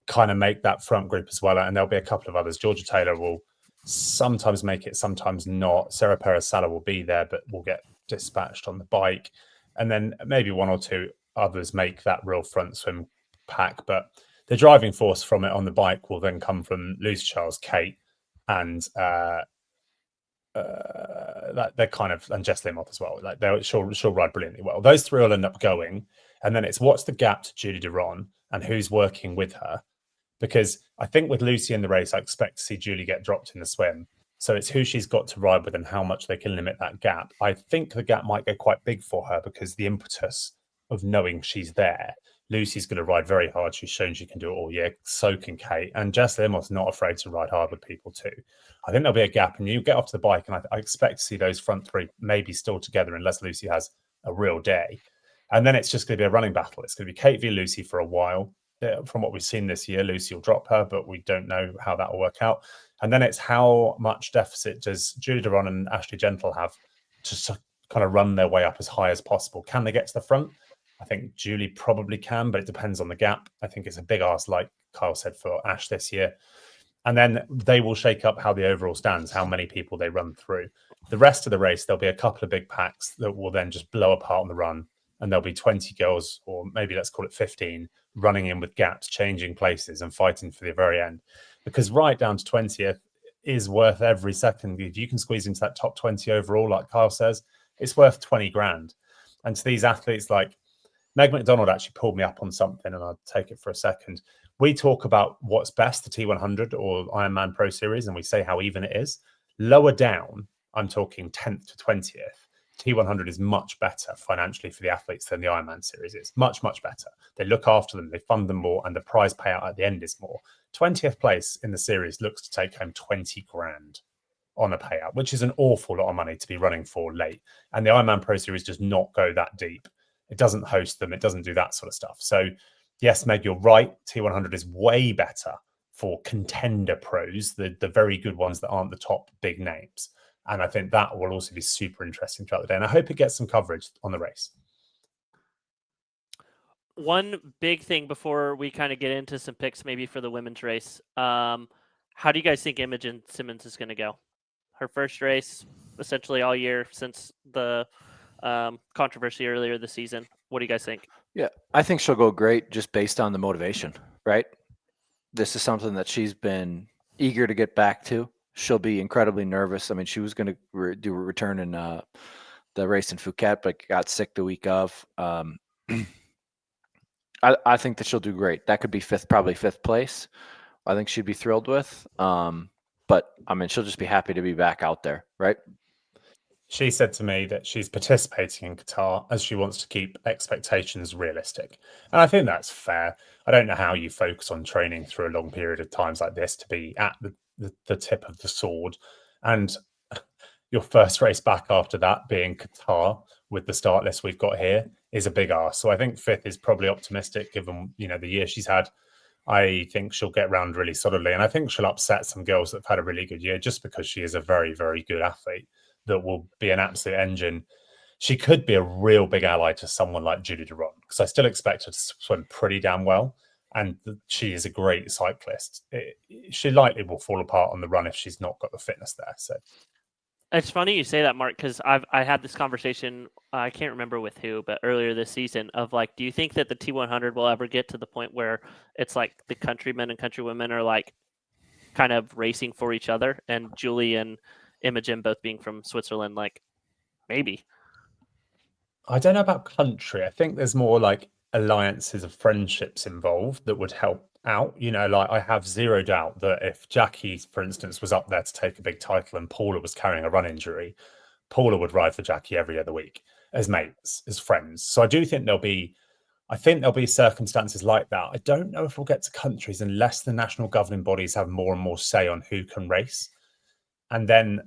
kind of make that front group as well. And there'll be a couple of others. Georgia Taylor will sometimes make it, sometimes not. Sarah Perez-Sala will be there, but will get dispatched on the bike. And then maybe 1 or 2 others make that real front swim pack. But the driving force from it on the bike will then come from Lucy Charles, Kate, and they're kind of, and Jess Learmoth as well. Like, she'll ride brilliantly well. Those 3 will end up going, and then it's what's the gap to Julie Deron and who's working with her. Because I think with Lucy in the race, I expect to see Julie get dropped in the swim. So it's who she's got to ride with and how much they can limit that gap. I think the gap might go quite big for her, because the impetus of knowing she's there. Lucy's going to ride very hard. She's shown she can do it all year. So can Kate. And Jess Learmoth's not afraid to ride hard with people too. I think there'll be a gap, and you get off to the bike, and I expect to see those front 3 maybe still together unless Lucy has a real day. And then it's just going to be a running battle. It's going to be Kate v Lucy for a while. From what we've seen this year, Lucy will drop her, but we don't know how that will work out. And then it's how much deficit does Julie Deron and Ashley Gentle have to kind of run their way up as high as possible? Can they get to the front? I think Julie probably can, but it depends on the gap. I think it's a big ask, like Kyle said, for Ash this year. And then they will shake up how the overall stands, how many people they run through. The rest of the race, there'll be a couple of big packs that will then just blow apart on the run. And there'll be 20 girls, or maybe let's call it 15, running in with gaps, changing places and fighting for the very end. Because right down to 20th is worth every second. If you can squeeze into that top 20 overall, like Kyle says, it's worth 20 grand. And to these athletes, like Meg McDonald actually pulled me up on something, and I'll take it for a second. We talk about what's best, the T100 or Ironman Pro Series, and we say how even it is. Lower down, I'm talking 10th to 20th. T100 is much better financially for the athletes than the Ironman series is. Much, much better. They look after them, they fund them more, and the prize payout at the end is more. 20th place in the series looks to take home 20 grand on a payout, which is an awful lot of money to be running for late. And the Ironman Pro Series does not go that deep. It doesn't host them. It doesn't do that sort of stuff. So yes, Meg, you're right. T100 is way better for contender pros, the very good ones that aren't the top big names. And I think that will also be super interesting throughout the day. And I hope it gets some coverage on the race. One big thing before we kind of get into some picks maybe for the women's race. How do you guys think Imogen Simmons is going to go? Her first race essentially all year since the controversy earlier this season. What do you guys think? Yeah, I think she'll go great just based on the motivation, right? This is something that she's been eager to get back to. she'll be incredibly nervous. I mean, she was going to do a return in the race in Phuket, but got sick the week of. I think that she'll do great. That could be probably fifth place. I think she'd be thrilled with. But I mean, she'll just be happy to be back out there, right? She said to me that she's participating in Qatar as she wants to keep expectations realistic. And I think that's fair. I don't know how you focus on training through a long period of times like this to be at the tip of the sword. And your first race back after that being Qatar with the start list we've got here is a big ask. So I think fifth is probably optimistic given, the year she's had. I think she'll get round really solidly. And I think she'll upset some girls that have had a really good year just because she is a very, very good athlete that will be an absolute engine. She could be a real big ally to someone like Julie Durand because I still expect her to swim pretty damn well. And she is a great cyclist. She likely will fall apart on the run if she's not got the fitness there. So it's funny you say that, Mark, because I had this conversation, I can't remember with who, but earlier this season of like, do you think that the T100 will ever get to the point where it's like the countrymen and countrywomen are like kind of racing for each other, and Julie and Imogen both being from Switzerland, like maybe. I don't know about country. I think there's more like alliances of friendships involved that would help out. Like I have zero doubt that if Jackie, for instance, was up there to take a big title and Paula was carrying a run injury, Paula would ride for Jackie every other week as mates, as friends. So I do think there'll be circumstances like that. I don't know if we'll get to countries unless the national governing bodies have more and more say on who can race. And then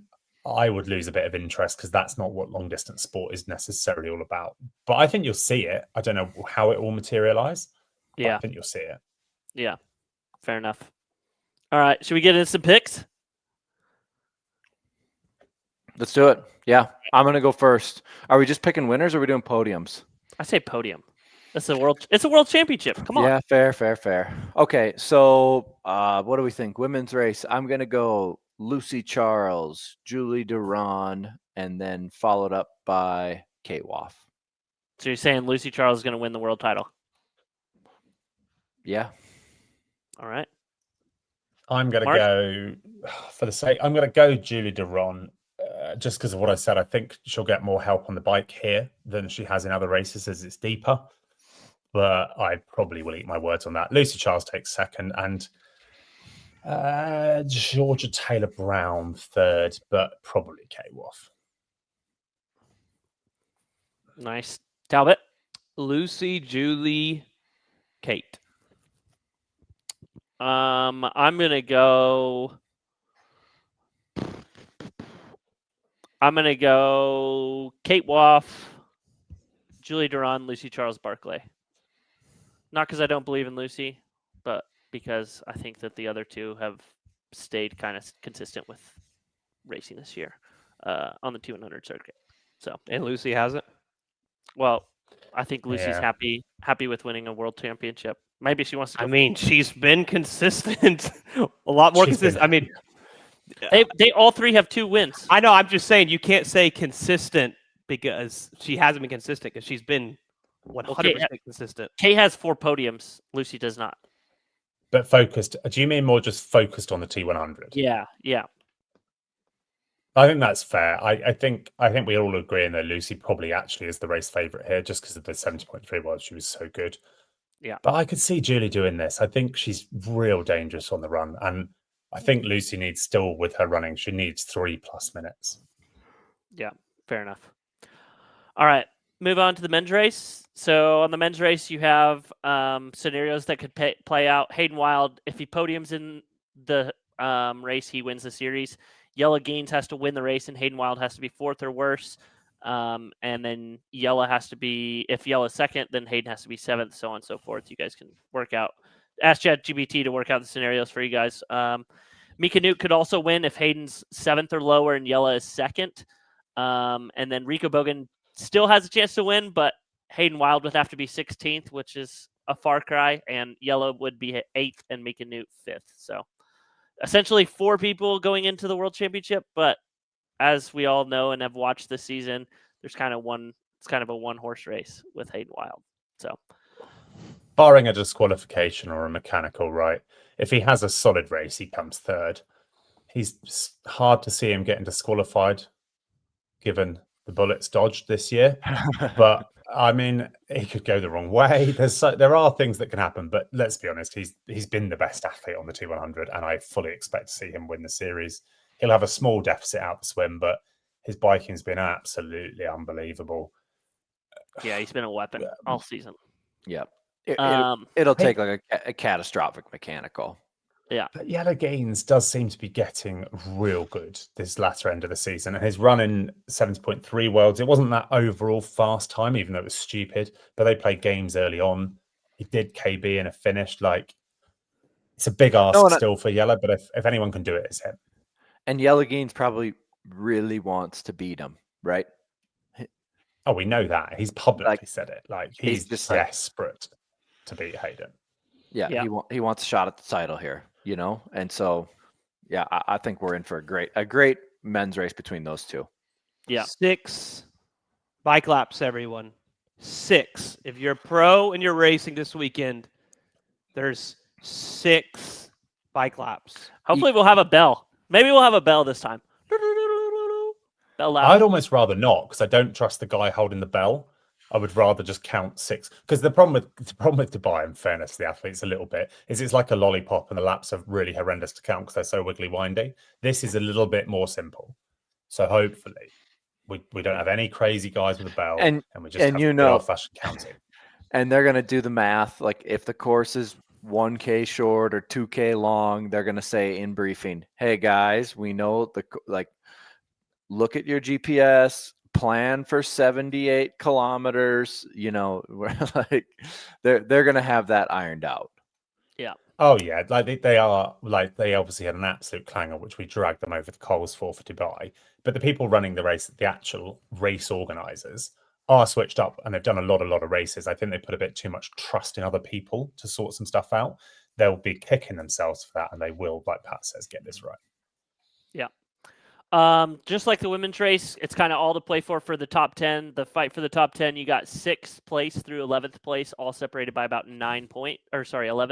I would lose a bit of interest because that's not what long distance sport is necessarily all about. But I think you'll see it. I don't know how it will materialize. Yeah. I think you'll see it. Yeah. Fair enough. All right. Should we get into some picks? Let's do it. Yeah. I'm going to go first. Are we just picking winners or are we doing podiums? I say podium. It's a world championship. Come on. Yeah, fair. Okay, so what do we think? Women's race. I'm gonna go Lucy Charles, Julie Durand, and then followed up by Kate Woff. So you're saying Lucy Charles is going to win the world title? Yeah. All right. I'm going to Mark? go, for the sake, I'm going to go Julie Durand just because of what I said. I think she'll get more help on the bike here than she has in other races as it's deeper. But I probably will eat my words on that. Lucy Charles takes second and Georgia Taylor-Brown third, but probably Kate Woff. Nice. Talbot? Lucy, Julie, Kate. I'm gonna go Kate Woff, Julie Durand, Lucy Charles Barclay. Not because I don't believe in Lucy, but because I think that the other two have stayed kind of consistent with racing this year on the T100 circuit. So, and Lucy hasn't. Well, I think Lucy's happy with winning a world championship. Maybe she wants to. I mean, she's been consistent, a lot more consistent. I mean, they all three have 2 wins. I know. I'm just saying you can't say consistent because she hasn't been consistent because she's been 100% consistent. Kate has 4 podiums. Lucy does not. But focused. Do you mean more just focused on the T100? Yeah. I think that's fair. I think we all agree that Lucy probably actually is the race favourite here just because of the 70.3 world. She was so good. Yeah. But I could see Julie doing this. I think she's real dangerous on the run. And I think Lucy needs still with her running, she needs 3+ minutes. Yeah, fair enough. All right. Move on to the men's race. So on the men's race, you have scenarios that could play out. Hayden Wild, if he podiums in the race, he wins the series. Yella Gaines has to win the race, and Hayden Wild has to be 4th or worse. And then Yella has to be, if Yella's 2nd, then Hayden has to be 7th, so on and so forth. You guys can work out. Ask ChatGPT to work out the scenarios for you guys. Mika Newt could also win if Hayden's 7th or lower and Yella is 2nd. And then Rico Bogan still has a chance to win, but Hayden Wild would have to be 16th, which is a far cry, and Yella would be 8th and Mika Newt 5th. So essentially 4 people going into the World Championship, but as we all know and have watched this season, it's kind of a one-horse race with Hayden Wild. So, barring a disqualification or a mechanical, right? If he has a solid race, he comes 3rd. hard to see him getting disqualified, given the bullets dodged this year. But I mean, he could go the wrong way. There are things that can happen, but let's be honest, he's been the best athlete on the T100, and I fully expect to see him win the series. He'll have a small deficit out the swim, but his biking's been absolutely unbelievable. Yeah, he's been a weapon all season. Yeah, it'll take like a catastrophic mechanical. Yeah, but Yellow Gaines does seem to be getting real good this latter end of the season, and his run in 70.3 Worlds, it wasn't that overall fast time, even though it was stupid, but they played games early on. He did KB in a finish. Like, it's a big ask still for Yellow, but if anyone can do it, it's him. And Yellow Gaines probably really wants to beat him, right? Oh, we know that. He's publicly said it. Like, he's just desperate to beat Hayden. Yeah, he wants a shot at the title here, you know? And so, yeah, I think we're in for a great men's race between those two. Yeah. 6 bike laps, everyone. 6. If you're a pro and you're racing this weekend, there's 6 bike laps. Hopefully we'll have a bell. Maybe we'll have a bell this time. Bell loud. I'd almost rather not, because I don't trust the guy holding the bell. I would rather just count 6, because the problem with Dubai, in fairness to the athletes a little bit, is it's like a lollipop, and the laps are really horrendous to count because they're so wiggly windy. This is a little bit more simple, so hopefully we don't have any crazy guys with a bell, and we just have good old-fashioned counting. And they're gonna do the math, like if the course is 1K short or 2K long, they're gonna say in briefing, "Hey guys, we know look at your GPS, plan for 78 kilometers, you know," like they're going to have that ironed out. Yeah. Oh yeah. Like they obviously had an absolute clanger, which we dragged them over the coals for Dubai. But the people running the race, the actual race organizers, are switched up, and they've done a lot of races. I think they put a bit too much trust in other people to sort some stuff out. They'll be kicking themselves for that, and they will, like Pat says, get this right. Yeah. Just like the women's race, it's kind of all to play for the top 10. The fight for the top 10, you got 6th place through 11th place, all separated by about 11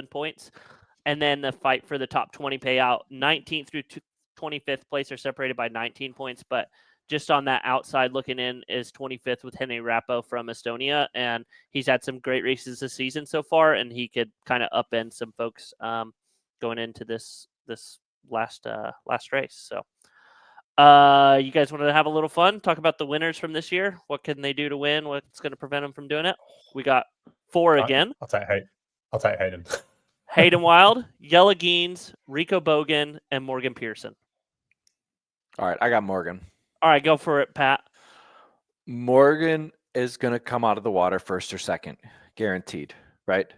points. And then the fight for the top 20 payout, 19th through 25th place are separated by 19 points. But just on that outside looking in is 25th with Henry Rappo from Estonia. And he's had some great races this season so far, and he could kind of upend some folks going into this last race. So you guys want to have a little fun, talk about the winners from this year? What can they do to win? What's going to prevent them from doing it? We got 4 again. I'll take Hayden. Hayden Wild, Yella Geens, Rico Bogan, and Morgan Pearson. All right, I got Morgan. All right, go for it, Pat. Morgan is going to come out of the water first or second, guaranteed, right?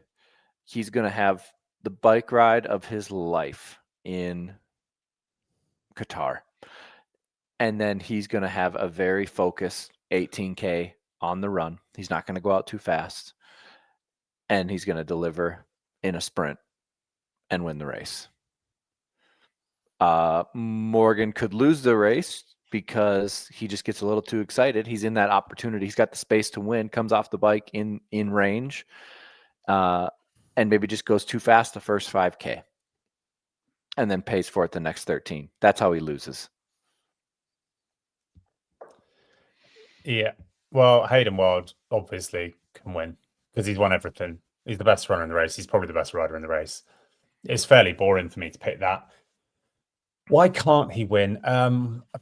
He's going to have the bike ride of his life in Qatar. And then he's going to have a very focused 18K on the run. He's not going to go out too fast. And he's going to deliver in a sprint and win the race. Morgan could lose the race because he just gets a little too excited. He's in that opportunity. He's got the space to win, comes off the bike in range, and maybe just goes too fast the first 5K and then pays for it the next 13. That's how he loses. Yeah. Well, Hayden Wild obviously can win because he's won everything. He's the best runner in the race. He's probably the best rider in the race. It's fairly boring for me to pick that. Why can't he win?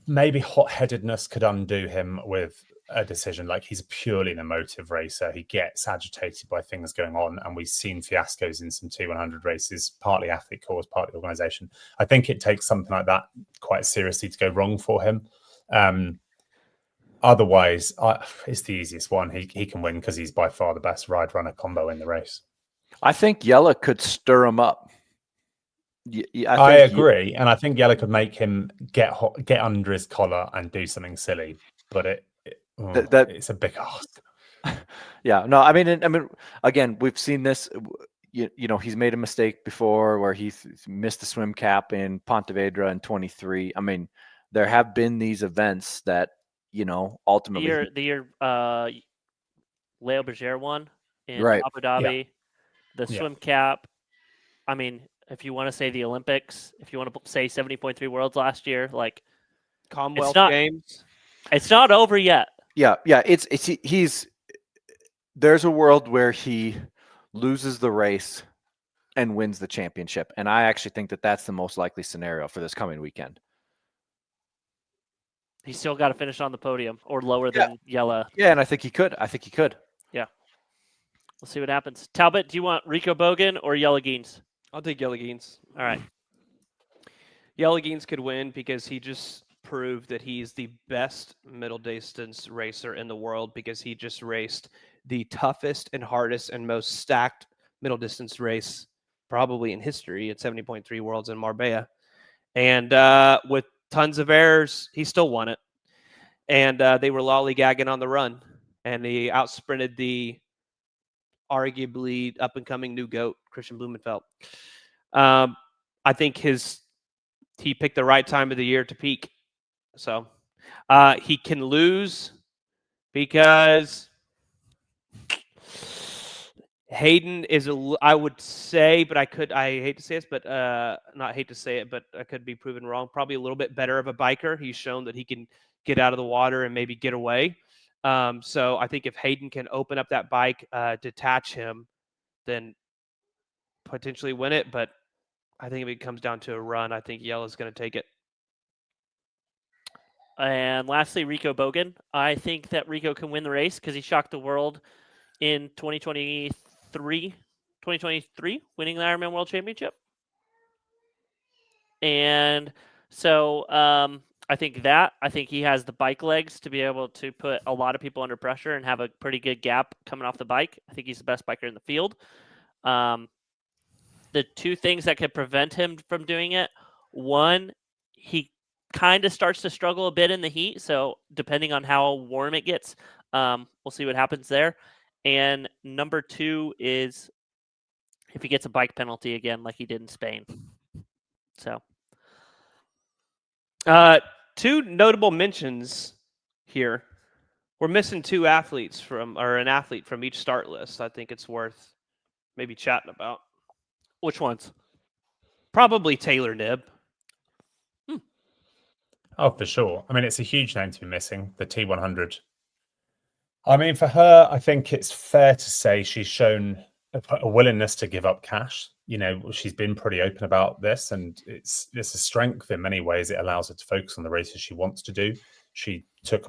Maybe hot-headedness could undo him with a decision. Like, he's purely an emotive racer. He gets agitated by things going on, and we've seen fiascos in some T100 races, partly athlete cause, partly organisation. I think it takes something like that quite seriously to go wrong for him. Otherwise, it's the easiest one. He can win because he's by far the best ride-runner combo in the race. I think Yella could stir him up. I agree, and I think Yella could make him get under his collar and do something silly, but it's a big ask. Yeah, no, I mean, again, we've seen this. You know, he's made a mistake before where he missed the swim cap in Pontevedra in 23. I mean, there have been these events that, you know, ultimately the year Leo Berger won in right. Abu Dhabi, the swim cap. I mean, if you want to say the Olympics, if you want to say 70.3 worlds last year, like Commonwealth not- Games. it's not over yet. Yeah. He's there's a world where he loses the race and wins the championship, and I actually think that that's the most likely scenario for this coming weekend. He's still got to finish on the podium or lower than Yella. Yeah, and I think he could. We'll see what happens. Talbot, do you want Rico Bogan or Yella Geens? I'll take Yelagines. All right. Yelagines could win because he just proved that he's the best middle distance racer in the world because he just raced the toughest and hardest and most stacked middle distance race probably in history at 70.3 Worlds in Marbella. And with tons of errors, he still won it. And they were lollygagging on the run. And he outsprinted the arguably up-and-coming new GOAT, Christian Blumenfeld. I think he picked the right time of the year to peak. So he can lose because Hayden is I would say, but I hate to say this, but not hate to say it, but I could be proven wrong. Probably a little bit better of a biker. He's shown that he can get out of the water and maybe get away. So I think if Hayden can open up that bike, detach him, then potentially win it. But I think if it comes down to a run, I think Yella's going to take it. And lastly, Rico Bogan. I think that Rico can win the race because he shocked the world in 2023, winning the Ironman World Championship. And so I think he has the bike legs to be able to put a lot of people under pressure and have a pretty good gap coming off the bike. I think he's the best biker in the field. The two things that could prevent him from doing it, one, he kind of starts to struggle a bit in the heat. So depending on how warm it gets, we'll see what happens there. And number two is if he gets a bike penalty again, like he did in Spain. So, two notable mentions here. We're missing an athlete from each start list. I think it's worth maybe chatting about. which ones? Probably Taylor Knibb. Oh, for sure. I mean, it's a huge name to be missing, the T100. I mean, for her, I think it's fair to say she's shown a willingness to give up cash. You know, she's been pretty open about this, and it's a strength in many ways. It allows her to focus on the races she wants to do. She took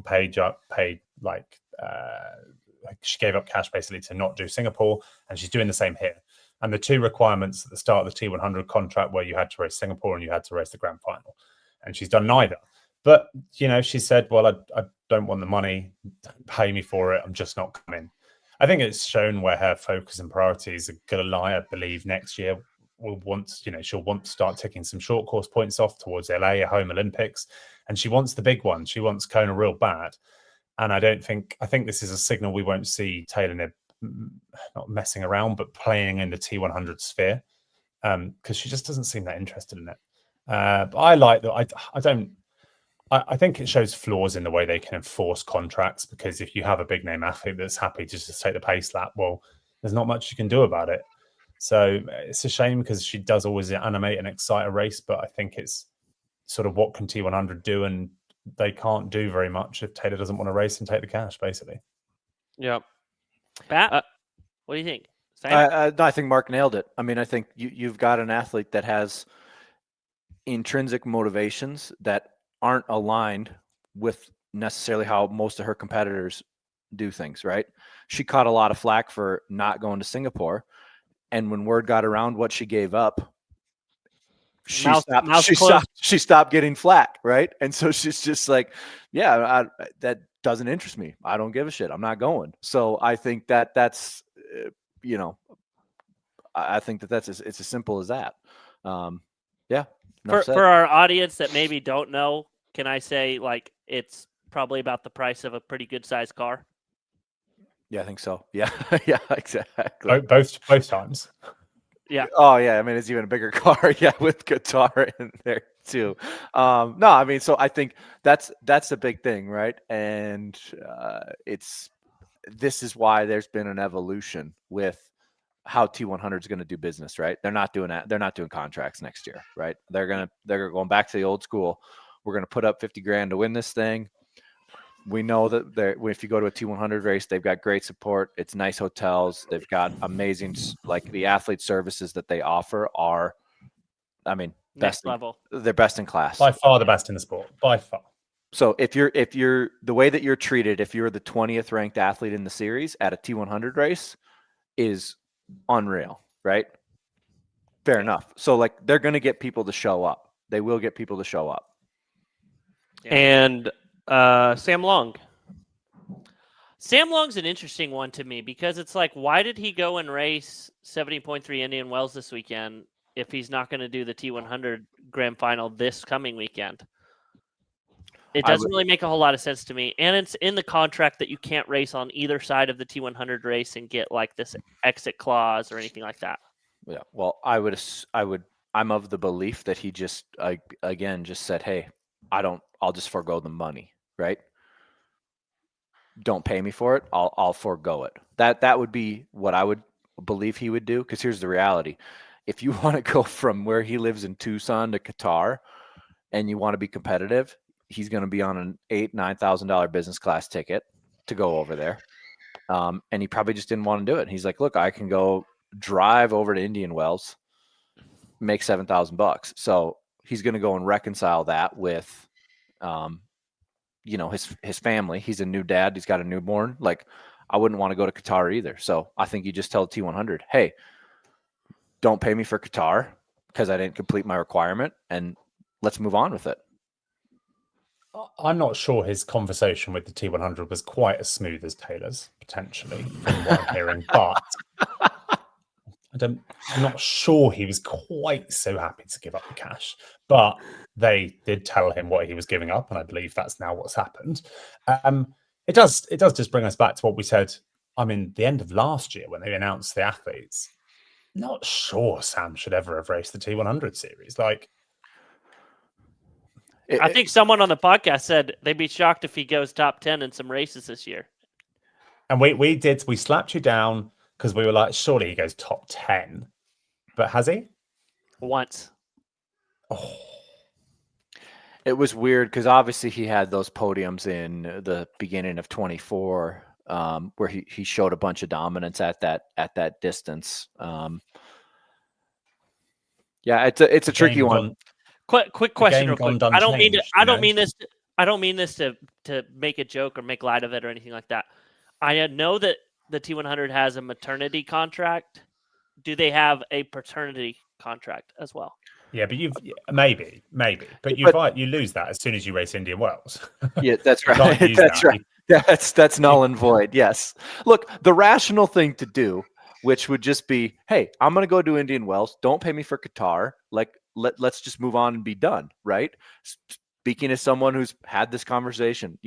she gave up cash basically to not do Singapore, and she's doing the same here. And the two requirements at the start of the T100 contract were you had to race Singapore and you had to race the grand final. And she's done neither. But, you know, she said, well, I don't want the money. Don't pay me for it. I'm just not coming. I think it's shown where her focus and priorities are going to lie. I believe next year she'll want to start taking some short course points off towards LA, a home Olympics. And she wants the big one. She wants Kona real bad. And I think this is a signal we won't see Taylor Knibb not messing around, but playing in the T100 sphere because she just doesn't seem that interested in it. But I like that. I think it shows flaws in the way they can enforce contracts, because if you have a big name athlete that's happy to just take the pace lap, well, there's not much you can do about it. So it's a shame because she does always animate and excite a race, but I think it's sort of what can T100 do, and they can't do very much if Taylor doesn't want to race and take the cash, basically. Yeah. Pat, what do you think? I think Mark nailed it. I mean, I think you've got an athlete that has intrinsic motivations that aren't aligned with necessarily how most of her competitors do things, right? She caught a lot of flack for not going to Singapore. And when word got around what she gave up, she stopped getting flack, right? And so she's just like, yeah, that doesn't interest me. I don't give a shit. I'm not going. So I think that's, I think it's as simple as that. Yeah. For our audience that maybe don't know, can I say it's probably about the price of a pretty good sized car? Yeah, I think so. Yeah, yeah, exactly. Both times. Yeah. Oh yeah. I mean, it's even a bigger car. Yeah, with guitar in there too. No, I mean, so I think that's a big thing, right? And this is why there's been an evolution with how T100 is going to do business, right? They're not doing that. They're not doing contracts next year, right? They're going back to the old school. We're going to put up 50 grand to win this thing. We know that if you go to a T100 race, they've got great support. It's nice hotels. They've got amazing, like the athlete services that they offer are, I mean, Next level. They're best in class. By far the best in the sport. By far. So if you're the way that you're treated, if you're the 20th ranked athlete in the series at a T100 race, is unreal, right? Fair enough. So like they're going to get people to show up. They will get people to show up. Yeah. And Sam Long. Sam Long's an interesting one to me because it's like, why did he go and race 70.3 Indian Wells this weekend if he's not going to do the T100 Grand Final this coming weekend? It doesn't really make a whole lot of sense to me. And it's in the contract that you can't race on either side of the T100 race and get like this exit clause or anything like that. Yeah. Well, I'm of the belief that he just, again, just said, hey, I'll just forego the money, right? Don't pay me for it. I'll forego it. That would be what I would believe he would do. Because here's the reality. If you want to go from where he lives in Tucson to Qatar and you want to be competitive, he's going to be on an $8,000-$9,000 business class ticket to go over there. And he probably just didn't want to do it. He's like, look, I can go drive over to Indian Wells, make $7,000. So he's going to go and reconcile that with, his family. He's a new dad. He's got a newborn. Like, I wouldn't want to go to Qatar either. So I think you just tell the T100, hey, don't pay me for Qatar because I didn't complete my requirement, and let's move on with it. I'm not sure his conversation with the T100 was quite as smooth as Taylor's, potentially, from what I'm hearing. But I'm not sure he was quite so happy to give up the cash. But they did tell him what he was giving up, and I believe that's now what's happened. It does just bring us back to what we said, the end of last year when they announced the athletes. Not sure Sam should ever have raced the T100 series. Like, I think someone on the podcast said they'd be shocked if he goes top 10 in some races this year. And we slapped you down because we were like, surely he goes top 10. But has he? Once. Oh. It was weird because obviously he had those podiums in the beginning of 24 where he showed a bunch of dominance at that distance. Yeah, it's a tricky one. Quick question, real quick. I don't mean this to make a joke or make light of it or anything like that. I know that the T100 has a maternity contract. Do they have a paternity contract as well? Yeah, but maybe, but you lose that as soon as you race Indian Wells. Yeah, that's right. That's right. That's null and void. Yes. Look, the rational thing to do, which would just be, hey, I'm going to go do Indian Wells. Don't pay me for Qatar. Like, let's just move on and be done, right? Speaking as someone who's had this conversation,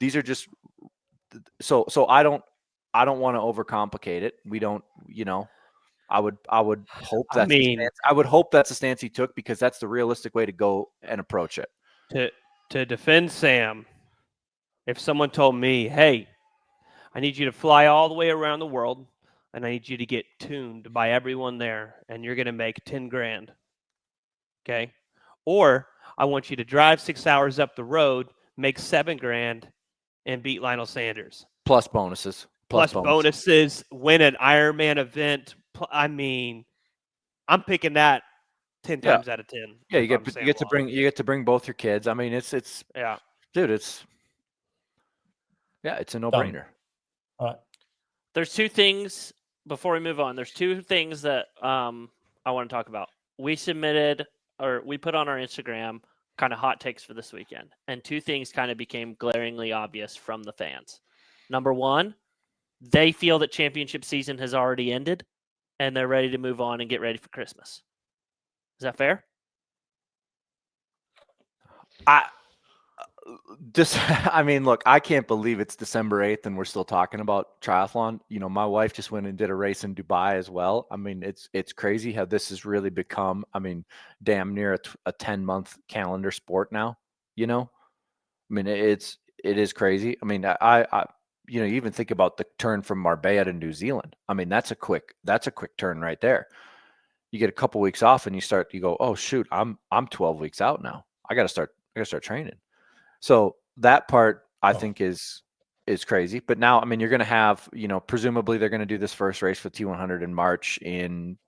these are just so I don't want to overcomplicate it. We don't, I would hope I would hope that's the stance he took because that's the realistic way to go and approach it. To defend Sam, if someone told me, hey, I need you to fly all the way around the world and I need you to get tuned by everyone there and you're going to make 10 grand. Okay. Or I want you to drive 6 hours up the road, make 7 grand and beat Lionel Sanders. Plus bonuses. Plus bonuses, win an Ironman event. I'm picking that 10 times out of 10. Yeah, you get to bring both your kids. I mean, it's dude, it's a no-brainer. All right. There's two things before we move on. There's two things that I want to talk about. We put on our Instagram kind of hot takes for this weekend, and two things kind of became glaringly obvious from the fans. Number one, they feel that championship season has already ended and they're ready to move on and get ready for Christmas. Is that fair? Look, I can't believe it's December 8th and we're still talking about triathlon. My wife just went and did a race in Dubai as well. I mean, it's crazy how this has really become, damn near a 10-month calendar sport now, it is crazy. I mean, you even think about the turn from Marbella to New Zealand. I mean, that's a quick turn right there. You get a couple weeks off and you go, oh shoot, I'm 12 weeks out now. I got to start training. So that part I think is crazy. But now, I mean, you're going to have, presumably they're going to do this first race for T100 in March in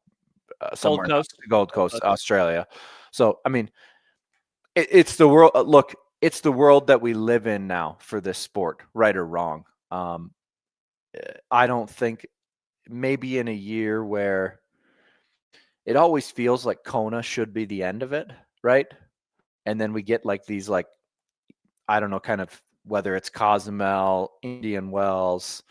somewhere Gold Coast, Australia. So, I mean, it's the world. Look, it's the world that we live in now for this sport, right or wrong. I don't think maybe in a year where it always feels like Kona should be the end of it, right? And then we get like these, like, I don't know, kind of whether it's Cozumel, Indian Wells,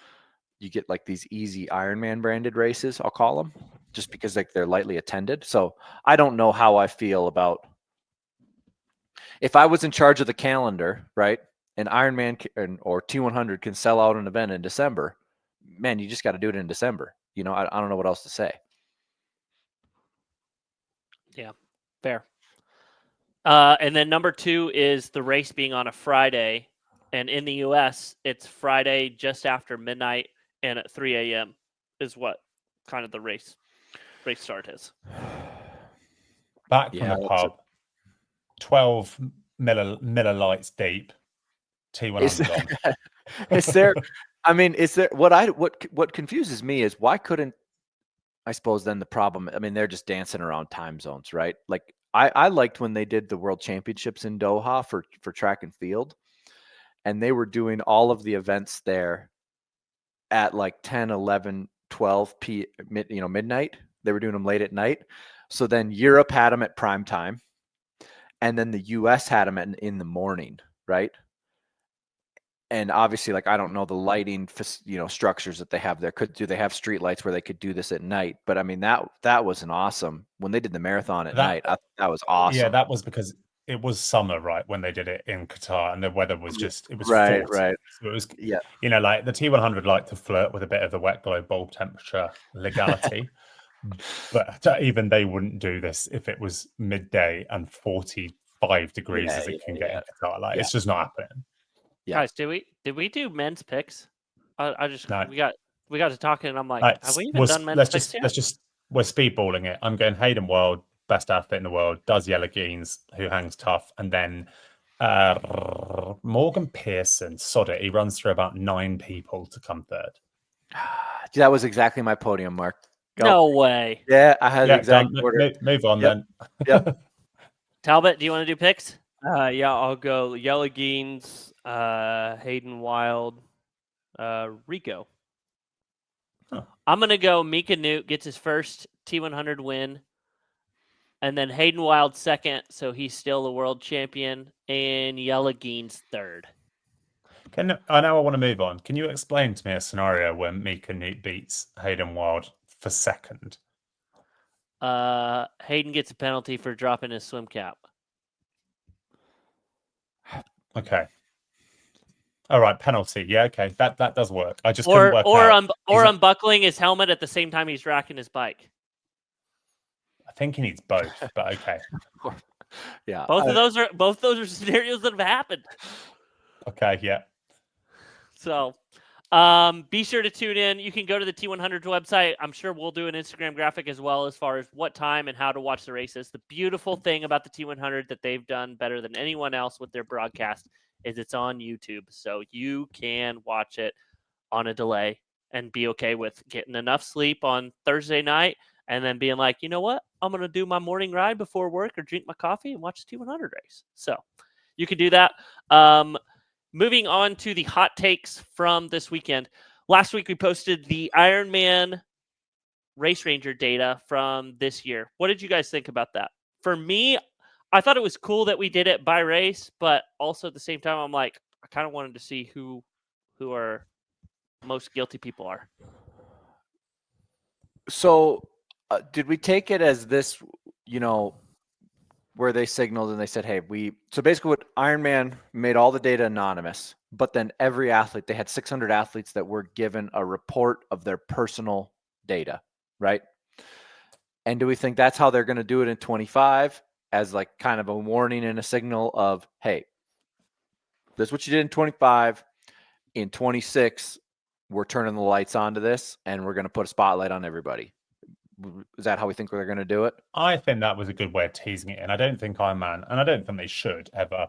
you get like these easy Ironman branded races, I'll call them, just because like they're lightly attended. So I don't know how I feel about if I was in charge of the calendar, right? And Ironman or T100 can sell out an event in December, man, you just got to do it in December. I don't know what else to say. Yeah, fair. And then number 2 is the race being on a Friday. And in the U.S., it's Friday just after midnight and at 3 a.m. is what kind of the race start is. Back from the pub, 12 Miller Lights deep, T100 on. Is there? I mean, is there? What confuses me is why couldn't? I suppose then the problem. I mean, they're just dancing around time zones, right? Like I liked when they did the World Championships in Doha for track and field, and they were doing all of the events there at like 10, 11, 12 midnight. They were doing them late at night. So then Europe had them at prime time, and then the US had them in the morning, right? And obviously, like, I don't know the lighting, structures that they have there. Do they have street lights where they could do this at night? But I mean, that was an awesome when they did the marathon at night. That was awesome. Yeah, that was because it was summer, right, when they did it in Qatar, and the weather was right. 40. So it was, like the T100 liked to flirt with a bit of the wet globe bulb temperature legality, but even they wouldn't do this if it was midday and 45 degrees as it can get in Qatar. Like it's just not happening. Yeah. Guys, did we do men's picks? I just we got to talking, and I'm like, have we even done men's picks yet? We're speedballing it. I'm going Hayden Wild, best athlete in the world, does Yellow Geens, who hangs tough, and then Morgan Pearson, sod it, he runs through about 9 people to come third. That was exactly my podium, Mark. Go. No way. Yeah, I had the exact order. Move on then. Yep. Talbot, do you want to do picks? Yeah, I'll go Yellow Geens, Hayden Wild, Rico. I'm going to go Mika Newt gets his first T100 win, and then Hayden Wild second, so he's still the world champion, and Yellow Geens third. I know I want to move on. Can you explain to me a scenario where Mika Newt beats Hayden Wild for second? Hayden gets a penalty for dropping his swim cap. Okay. All right, penalty. Yeah, okay, that does work. I just couldn't work out. Unbuckling his helmet at the same time he's racking his bike. I think he needs both, but okay. Yeah, both of those are scenarios that have happened. Okay, yeah. So, be sure to tune in. You can go to the T100 website. I'm sure we'll do an Instagram graphic as well as far as what time and how to watch the races. The beautiful thing about the T100 that they've done better than anyone else with their broadcast is it's on YouTube. So you can watch it on a delay and be okay with getting enough sleep on Thursday night and then being like, you know what? I'm going to do my morning ride before work or drink my coffee and watch the T100 race. So you can do that. Moving on to the hot takes from this weekend. Last week, we posted the Ironman Race Ranger data from this year. What did you guys think about that? For me, I thought it was cool that we did it by race, but also at the same time, I'm like, I kind of wanted to see who our most guilty people are. So did we take it as this, where they signaled and they said, hey, so basically what Ironman made all the data anonymous, but then every athlete, they had 600 athletes that were given a report of their personal data, right? And do we think that's how they're going to do it in 25 as like kind of a warning and a signal of, hey, this is what you did in 25. in 26, we're turning the lights onto this and we're going to put a spotlight on everybody. Is that how we think they're going to do it? I think that was a good way of teasing it in. I don't think Ironman, and I don't think they should ever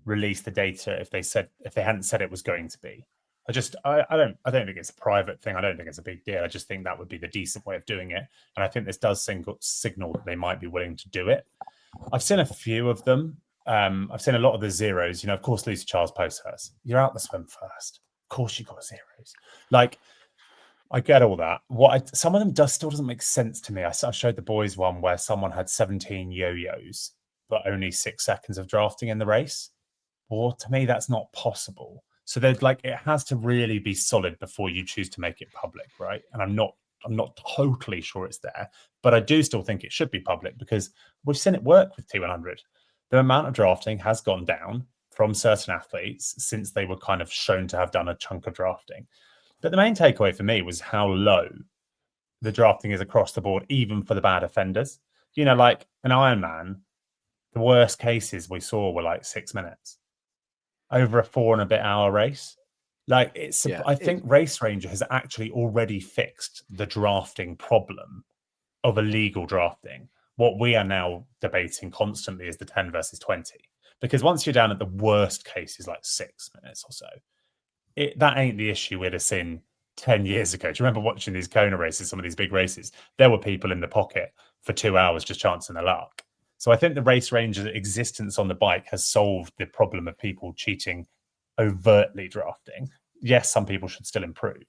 release the data if they hadn't said it was going to be. I don't think it's a private thing. I don't think it's a big deal. I just think that would be the decent way of doing it. And I think this does signal that they might be willing to do it. I've seen a few of them. I've seen a lot of the zeros. You know, of course, Lucy Charles posts hers. You're out the swim first. Of course, you got zeros. Like, I get all that. Some of them still doesn't make sense to me. I showed the boys one where someone had 17 yo-yos, but only 6 seconds of drafting in the race. Well, to me, that's not possible. So there's it has to really be solid before you choose to make it public, right? And I'm not totally sure it's there, but I do still think it should be public because we've seen it work with T100. The amount of drafting has gone down from certain athletes since they were kind of shown to have done a chunk of drafting. But the main takeaway for me was how low the drafting is across the board, even for the bad offenders. You know, like an Ironman, the worst cases we saw were 6 minutes over a 4 and a bit hour race. I think Race Ranger has actually already fixed the drafting problem of illegal drafting. What we are now debating constantly is the 10 versus 20. Because once you're down at the worst cases, 6 minutes or so, that ain't the issue we'd have seen 10 years ago. Do you remember watching these Kona races, some of these big races? There were people in the pocket for 2 hours just chancing their luck. So I think the Race Ranger's existence on the bike has solved the problem of people cheating overtly drafting. Yes, some people should still improve.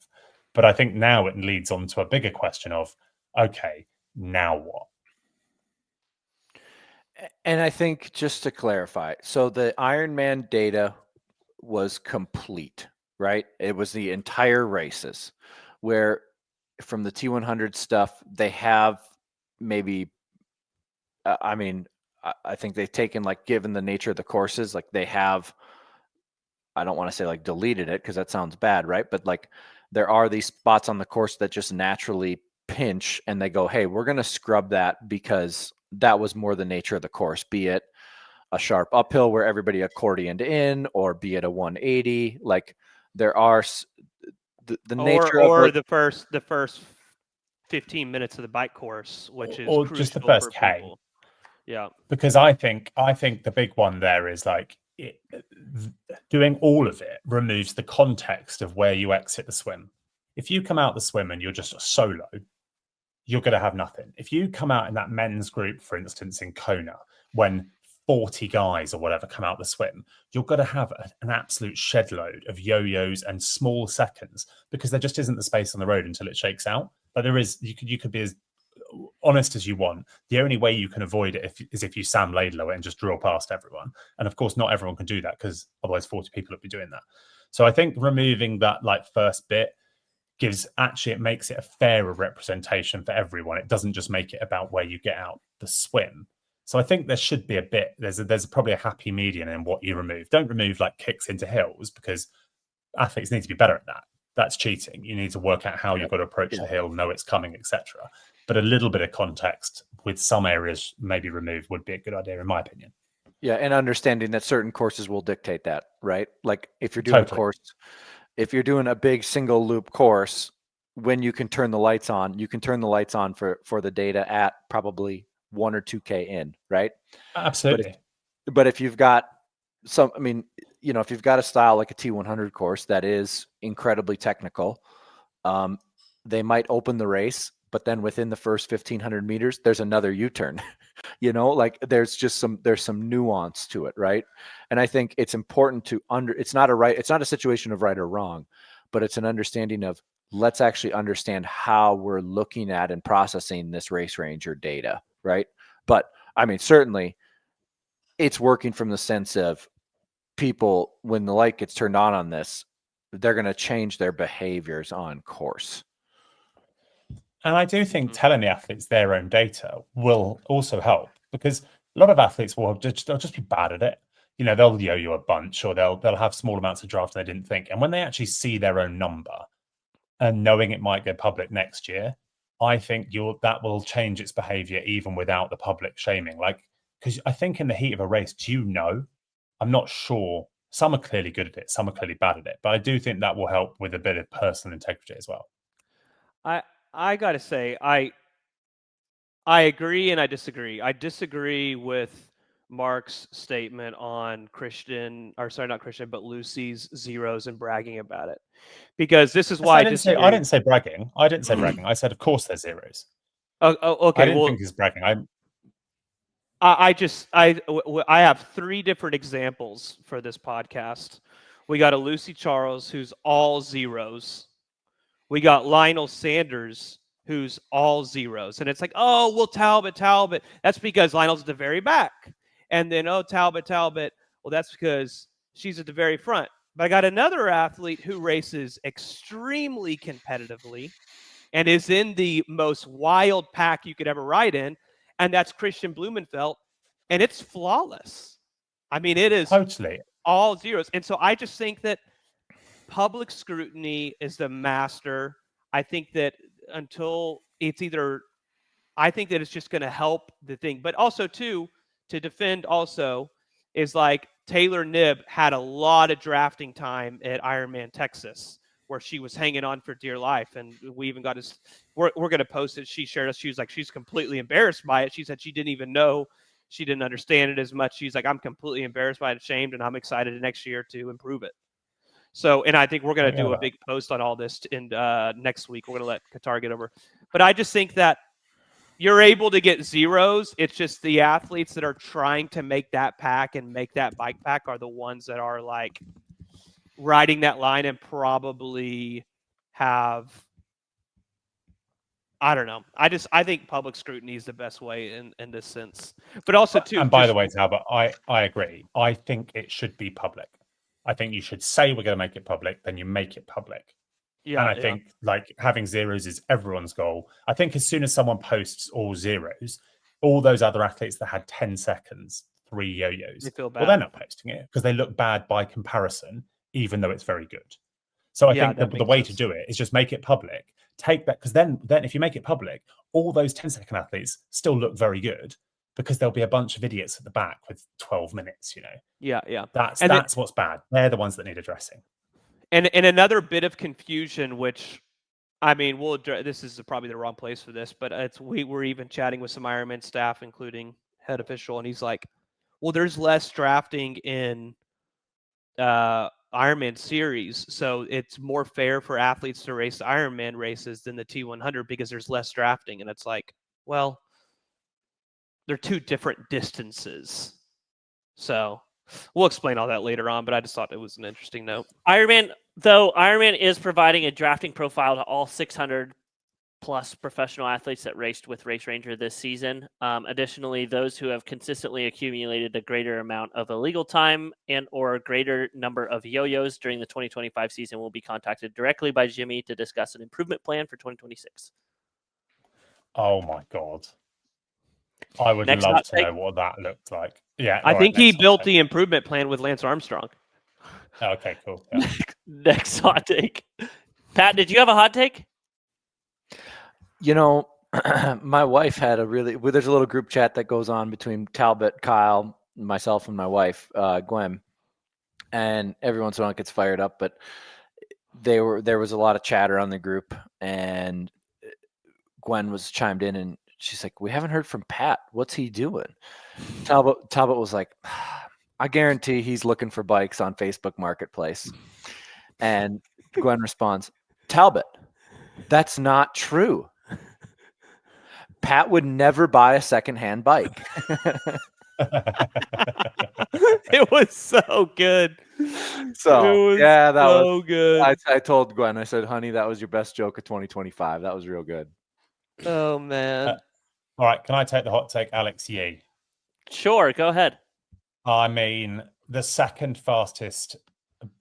But I think now it leads on to a bigger question of, okay, now what? And I think just to clarify, so the Ironman data was complete, right? It was the entire races, where from the T100 stuff, they have maybe, I think they've taken, given the nature of the courses, they have, I don't want to say deleted it because that sounds bad, right? But there are these spots on the course that just naturally pinch and they go, hey, we're going to scrub that because that was more the nature of the course, be it a sharp uphill where everybody accordioned in, or be it a 180. There are the nature or of the first 15 minutes of the bike course, which is or just the first K. People. Yeah, because I think the big one there is doing all of it removes the context of where you exit the swim. If you come out the swim and you're just a solo, you're going to have nothing. If you come out in that men's group, for instance, in Kona, when 40 guys or whatever come out the swim, you're going to have an absolute shed load of yo-yos and small seconds because there just isn't the space on the road until it shakes out. But there is, you could be as honest as you want. The only way you can avoid it is if you Sam Laidlow it and just drill past everyone. And of course, not everyone can do that because otherwise 40 people would be doing that. So I think removing that first bit it makes it a fairer representation for everyone. It doesn't just make it about where you get out the swim. So I think there should be a bit, there's probably a happy median in what you remove. Don't remove kicks into hills because athletes need to be better at that. That's cheating. You need to work out how you've got to approach the hill, know it's coming, etc. But a little bit of context with some areas maybe removed would be a good idea, in my opinion. Yeah, and understanding that certain courses will dictate that, right? If you're doing a course, if you're doing a big single loop course, when you can turn the lights on, you can turn the lights on for the data at probably 1 or 2K in, right? Absolutely. But if you've got if you've got a style like a T100 course that is incredibly technical, they might open the race, but then within the first 1,500 meters, there's another U-turn. There's some nuance to it, right? And I think it's important it's not a situation of right or wrong, but it's an understanding of, let's actually understand how we're looking at and processing this Race Ranger data, right? But certainly it's working from the sense of people, when the light gets turned on this, they're going to change their behaviors on course. And I do think telling the athletes their own data will also help, because a lot of athletes they'll just be bad at it. They'll yo-yo a bunch, or they'll have small amounts of draft they didn't think. And when they actually see their own number and knowing it might go public next year, I think that will change its behavior even without the public shaming. Because I think in the heat of a race, I'm not sure Some are clearly good at it, some are clearly bad at it. But I do think that will help with a bit of personal integrity as well. I gotta say, I agree and I disagree. I disagree with Mark's statement on not Christian, but Lucy's zeros and bragging about it, because this is why I didn't say bragging. I didn't say bragging. I said, of course, there's zeros. Okay. I didn't think it's bragging. I have 3 different examples for this podcast. We got a Lucy Charles who's all zeros. We got Lionel Sanders who's all zeros. And it's like, oh, well, Talbot. That's because Lionel's at the very back. And then, oh, Talbot. Well, that's because she's at the very front. But I got another athlete who races extremely competitively and is in the most wild pack you could ever ride in, and that's Christian Blumenfeld, and it's flawless. I mean, it is totally all zeros. And so I just think that public scrutiny is the master. I think that until it's either, I think that it's just going to help the thing. But also, too, to defend also is like Taylor Knibb had a lot of drafting time at Ironman Texas, where she was hanging on for dear life. And we even got his, we're going to post it. She shared us. She was like, she's completely embarrassed by it. She said she didn't even know, she didn't understand it as much. She's like, I'm completely embarrassed by it, ashamed, and I'm excited next year to improve it. So, and I think we're going to do a big post on all this in next week. We're going to let Qatar get over. But I just think that you're able to get zeros. It's just the athletes that are trying to make that pack and make that bike pack are the ones that are like riding that line and probably have, I don't know. I think public scrutiny is the best way in this sense. But also too. And by the way, Talbot, I agree. I think it should be public. I think you should say we're going to make it public, then you make it public. Yeah, and I think like having zeros is everyone's goal. I think as soon as someone posts all zeros, all those other athletes that had 10 seconds, 3 yo-yos, they feel bad. Well, they're not posting it because they look bad by comparison, even though it's very good. So I think the way to do it is just make it public. Take that, because then if you make it public, all those 10-second athletes still look very good because there'll be a bunch of idiots at the back with 12 minutes, you know. Yeah. That's what's bad. They're the ones that need addressing. And another bit of confusion, which, I mean, this is probably the wrong place for this, but we were even chatting with some Ironman staff, including head official, and he's like, well, there's less drafting in Ironman series, so it's more fair for athletes to race Ironman races than the T100 because there's less drafting. And it's like, well, they're 2 different distances. So we'll explain all that later on, but I just thought it was an interesting note. Ironman is providing a drafting profile to all 600 plus professional athletes that raced with Race Ranger this season. Additionally, those who have consistently accumulated a greater amount of illegal time and or a greater number of yo-yos during the 2025 season will be contacted directly by Jimmy to discuss an improvement plan for 2026. Oh my God. I would love to know what that looked like. Yeah, I think he built the improvement plan with Lance Armstrong. Okay, cool. Yeah. Next hot take. Pat, did you have a hot take? You know, my wife had there's a little group chat that goes on between Talbot, Kyle, myself, and my wife, Gwen. And every once in a while it gets fired up, but there was a lot of chatter on the group, and Gwen was chimed in and she's like, we haven't heard from Pat. What's he doing? Talbot was like, I guarantee he's looking for bikes on Facebook Marketplace. And Gwen responds, Talbot, that's not true. Pat would never buy a secondhand bike. It was so good. So yeah, that was good. I told Gwen, I said, honey, that was your best joke of 2025. That was real good. Oh man. All right, can I take the hot take, Alex Yee? Sure, go ahead. I mean, the second fastest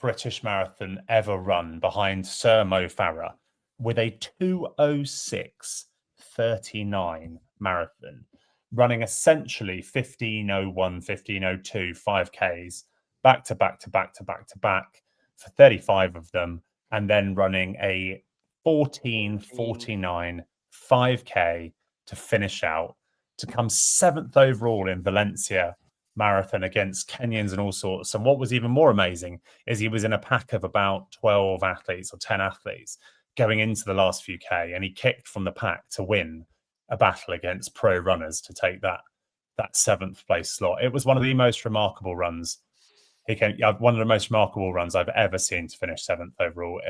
British marathon ever run behind Sir Mo Farah with a 2:06:39 marathon, running essentially 15:01, 15:02 5Ks back to back for 35 of them, and then running a 14:49 5K to finish out, to come 7th overall in Valencia marathon against Kenyans and all sorts. And what was even more amazing is he was in a pack of about 12 athletes or 10 athletes going into the last few K, and he kicked from the pack to win a battle against pro runners to take that 7th place slot. It was one of the most remarkable runs. One of the most remarkable runs I've ever seen to finish 7th overall.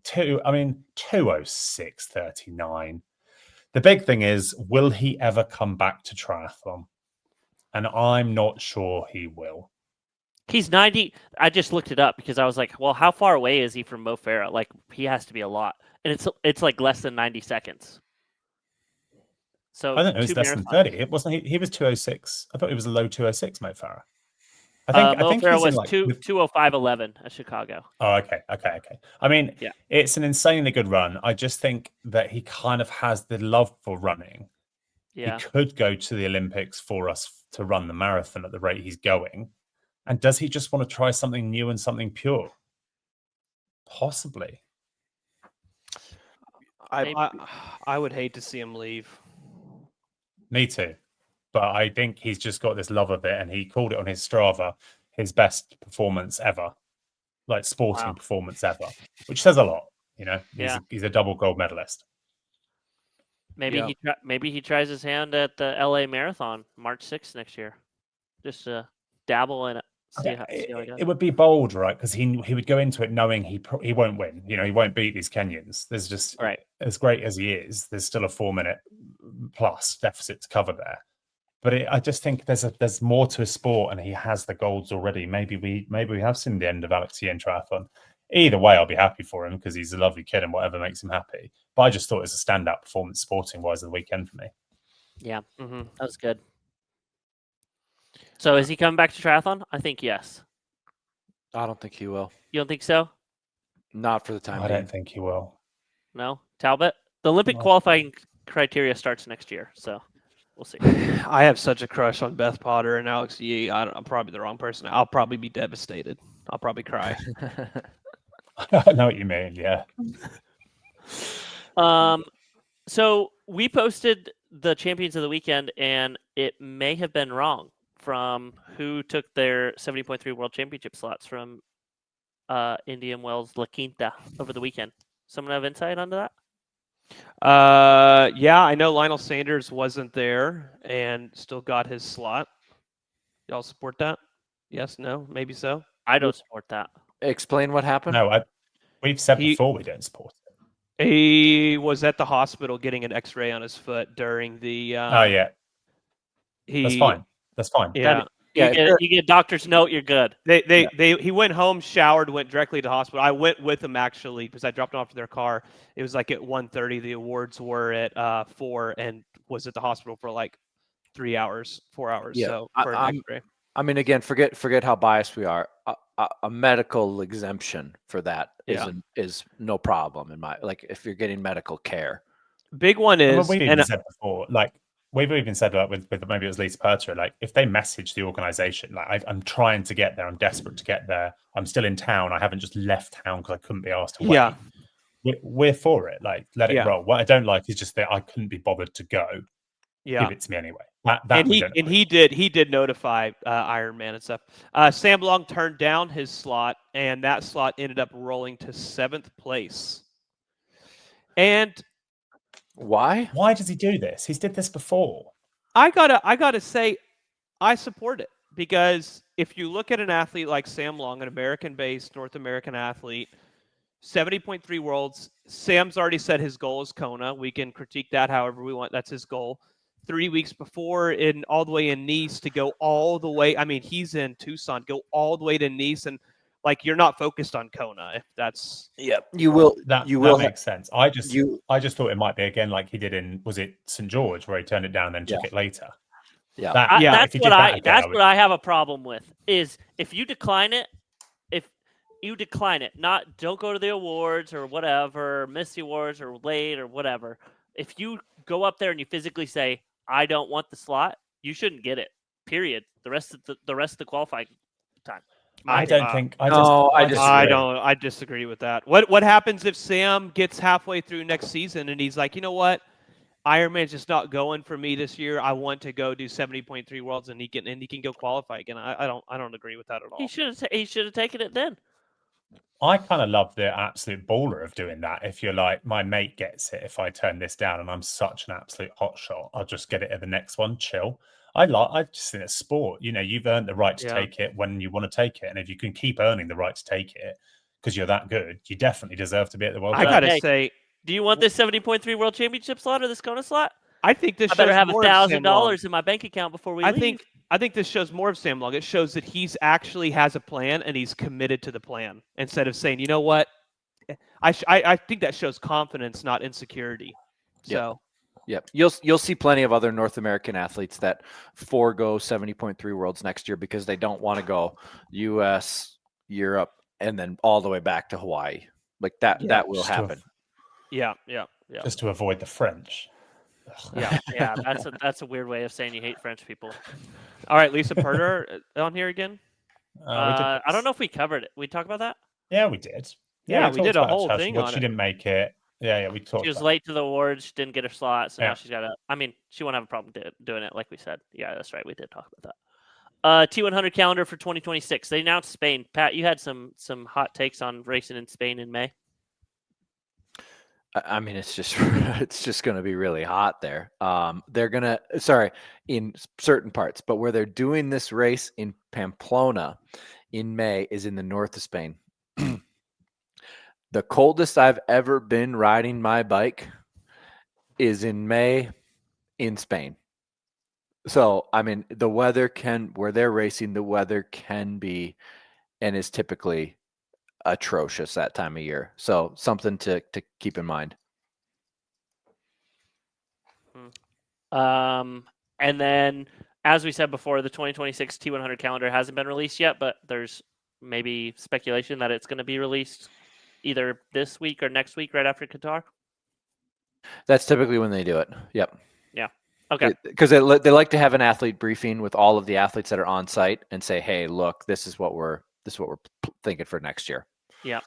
2:06:39. The big thing is, will he ever come back to triathlon? And I'm not sure he will. He's 90. I just looked it up because I was like, well, how far away is he from Mo Farah? Like, he has to be a lot. And it's like less than 90 seconds. So I don't know, it's less than 30. It wasn't. He was 2:06. I thought it was a low 2:06, Mo Farah. Mo Farah was 2:05:11 at Chicago. Oh, okay. I mean, yeah, it's an insanely good run. I just think that he kind of has the love for running. Yeah. He could go to the Olympics for us to run the marathon at the rate he's going. And does he just want to try something new and something pure? Possibly. I would hate to see him leave. Me too. But I think he's just got this love of it, and he called it on his Strava his best performance ever, like sporting performance ever, which says a lot. You know, he's a double gold medalist. Maybe he tries his hand at the LA Marathon March 6th next year, just to dabble in it. See how it would be bold, right? Because he would go into it knowing he won't win. You know, he won't beat these Kenyans. There's just as great as he is, there's still a 4-minute plus deficit to cover there. But I just think there's more to his sport, and he has the golds already. Maybe we have seen the end of Alex Yee in triathlon. Either way, I'll be happy for him because he's a lovely kid and whatever makes him happy. But I just thought it was a standout performance sporting wise of the weekend for me. Yeah, that was good. So is he coming back to triathlon? I think yes. I don't think he will. You don't think so? Not for the time being. I don't think he will. No? Talbot? The Olympic qualifying criteria starts next year, so we'll see. I have such a crush on Beth Potter and Alex Yee. I'm probably the wrong person. I'll probably be devastated. I'll probably cry. I know what you mean, yeah. So we posted the champions of the weekend, and it may have been wrong from who took their 70.3 World Championship slots from Indian Wells La Quinta over the weekend. Someone have insight onto that? Yeah, I know Lionel Sanders wasn't there and still got his slot. Y'all support that? Yes, no, maybe so. I don't support that. Explain what happened. No, we've said before we don't support it. He was at the hospital getting an X-ray on his foot during the. That's fine. That's fine. Yeah. You get a doctor's note, you're good. He went home, showered, went directly to the hospital. I went with him actually because I dropped him off to their car. It was like at 1:30. The awards were at 4, and was at the hospital for like 4 hours. Yeah. So for an X-ray. I mean, again, forget how biased we are. A medical exemption for that is no problem in my if you're getting medical care. Big one is we've even said before, we've even said that with maybe it was Lisa Percher, if they message the organization, I'm trying to get there, I'm desperate to get there, I'm still in town, I haven't just left town because I couldn't be asked to wait. Yeah, we're for it. Let it roll. What I don't like is just that I couldn't be bothered to go. Yeah, give it to me anyway. He did notify IRONMAN and stuff. Sam Long turned down his slot, and that slot ended up rolling to 7th place. And why? Why does he do this? He's did this before. I gotta say, I support it because if you look at an athlete like Sam Long, an American-based North American athlete, 70.3 worlds. Sam's already said his goal is Kona. We can critique that however we want. That's his goal. 3 weeks before, all the way in Nice to go all the way. I mean, he's in Tucson. Go all the way to Nice, and you're not focused on Kona. If that's you will. That makes sense. I just thought it might be again like he did in St. George where he turned it down and then took it later. Yeah, that's what I have a problem with is if you decline it. Don't go to the awards or whatever, miss the awards or late or whatever. If you go up there and you physically say, I don't want the slot, you shouldn't get it. Period. The rest of the qualifying time. I disagree with that. What happens if Sam gets halfway through next season and he's like, you know what? Ironman's just not going for me this year. I want to go do 70.3 Worlds, and he can go qualify again. I don't agree with that at all. He should have taken it then. I kind of love the absolute baller of doing that. If you're like, my mate gets it, if I turn this down and I'm such an absolute hotshot, I'll just get it at the next one, chill. I just think it's sport. You know, you've earned the right to take it when you want to take it. And if you can keep earning the right to take it because you're that good, you definitely deserve to be at the World I Championships. gotta say, do you want this 70.3 World Championship slot or this Kona slot? I think this I better shows have more of Sam Long. $1,000 in my bank account before we leave. I think this shows more of Sam Long. It shows that he's actually has a plan and he's committed to the plan instead of saying, you know what, I think that shows confidence, not insecurity. So. Yep. You'll see plenty of other North American athletes that forego 70.3 Worlds next year because they don't want to go US, Europe, and then all the way back to Hawaii. Like that will happen. Yeah. Just to avoid the French. Yeah. That's a weird way of saying you hate French people. All right, Lisa Perder on here again. I don't know if we covered it. We talk about that? Yeah, we did. Yeah, we did a whole thing on She it. didn't make it. Yeah, we talked. She was late to the awards. She didn't get her slot, so Yeah. now she's got to. I mean, she won't have a problem doing it, like we said. Yeah, that's right. We did talk about that. T100 calendar for 2026. They announced Spain. Pat, you had some hot takes on racing in Spain in May. I mean, it's just going to be really hot there. They're gonna in certain parts, but where they're doing this race in Pamplona in May is in the north of Spain. The coldest I've ever been riding my bike is in May in Spain. So, I mean, the weather where they're racing, the weather can be and is typically atrocious that time of year. So something to keep in mind. And then, as we said before, the 2026 T100 calendar hasn't been released yet, but there's maybe speculation that it's going to be released either this week or next week, right after Qatar. That's typically when they do it. Yep. Yeah. Okay. Because they like to have an athlete briefing with all of the athletes that are on site and say, "Hey, look, this is what we're thinking for next year." Yeah.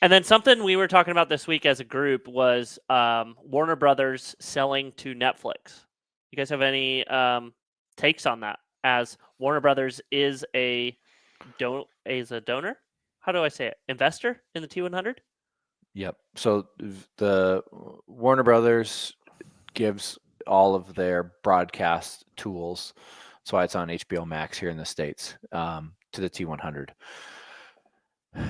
And then something we were talking about this week as a group was Warner Brothers selling to Netflix. You guys have any takes on that? As Warner Brothers is a donor? How do I say it? Investor in the T100? Yep. So the Warner Brothers gives all of their broadcast tools. That's why it's on HBO Max here in the States, to the T100.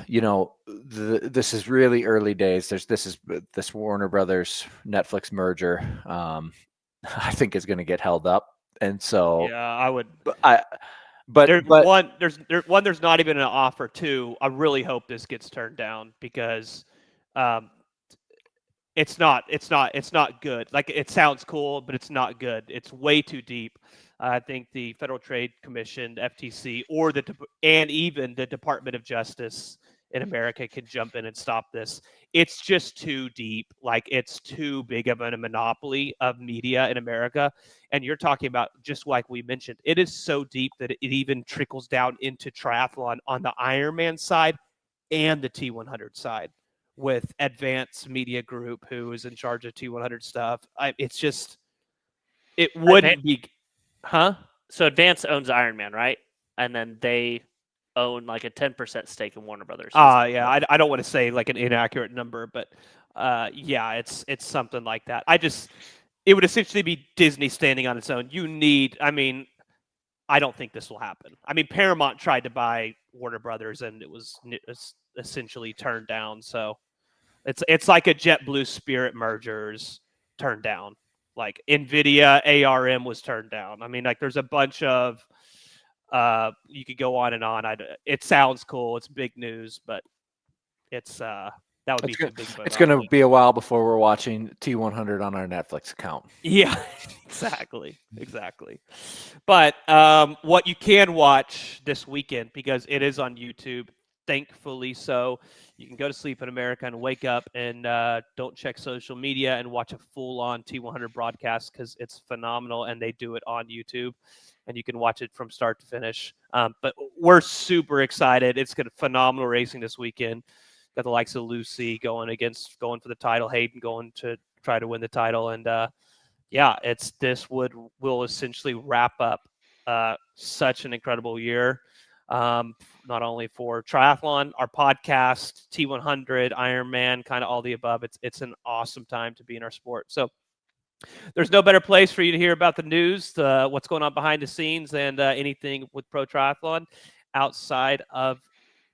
You know, this is really early days. This Warner Brothers Netflix merger. I think is going to get held up, and so yeah, I would. There's not even an offer. Two, I really hope this gets turned down because it's not good. Like, it sounds cool, but it's not good. It's way too deep. I think the Federal Trade Commission, the FTC, and even the Department of Justice in America can jump in and stop this. It's just too deep. Like, it's too big of a monopoly of media in America. And you're talking about, just like we mentioned, it is so deep that it even trickles down into triathlon on the Ironman side and the T100 side with Advanced Media Group, who is in charge of T100 stuff. It's just, it wouldn't be... Huh? So Advance owns Ironman, right? And then they own like a 10% stake in Warner Brothers. Yeah. I don't want to say like an inaccurate number, but yeah, it's something like that. It would essentially be Disney standing on its own. I don't think this will happen. I mean, Paramount tried to buy Warner Brothers and it was essentially turned down. So it's like a JetBlue Spirit mergers turned down. Like NVIDIA, ARM was turned down. I mean, like, there's a bunch of, you could go on and on. It sounds cool. It's big news, but it's, that would be too big. It's going to be a while before we're watching T100 on our Netflix account. Yeah, exactly. But what you can watch this weekend, because it is on YouTube, thankfully so, you can go to sleep in America and wake up and don't check social media and watch a full-on T100 broadcast, because it's phenomenal and they do it on YouTube and you can watch it from start to finish. But we're super excited. It's going to phenomenal racing this weekend. Got the likes of Lucy going for the title, Hayden going to try to win the title, and yeah, this will essentially wrap up such an incredible year. Not only for triathlon, our podcast, T100, Ironman, kind of all the above. It's an awesome time to be in our sport. So there's no better place for you to hear about the news, what's going on behind the scenes, and anything with pro triathlon outside of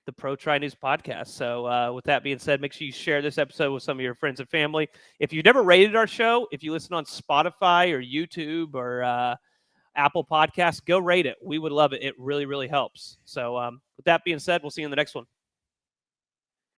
the Pro Tri News podcast. So with that being said, make sure you share this episode with some of your friends and family. If you've never rated our show, if you listen on Spotify or YouTube or Apple Podcasts, go rate it. We would love it. It really, really helps. So with that being said, we'll see you in the next one.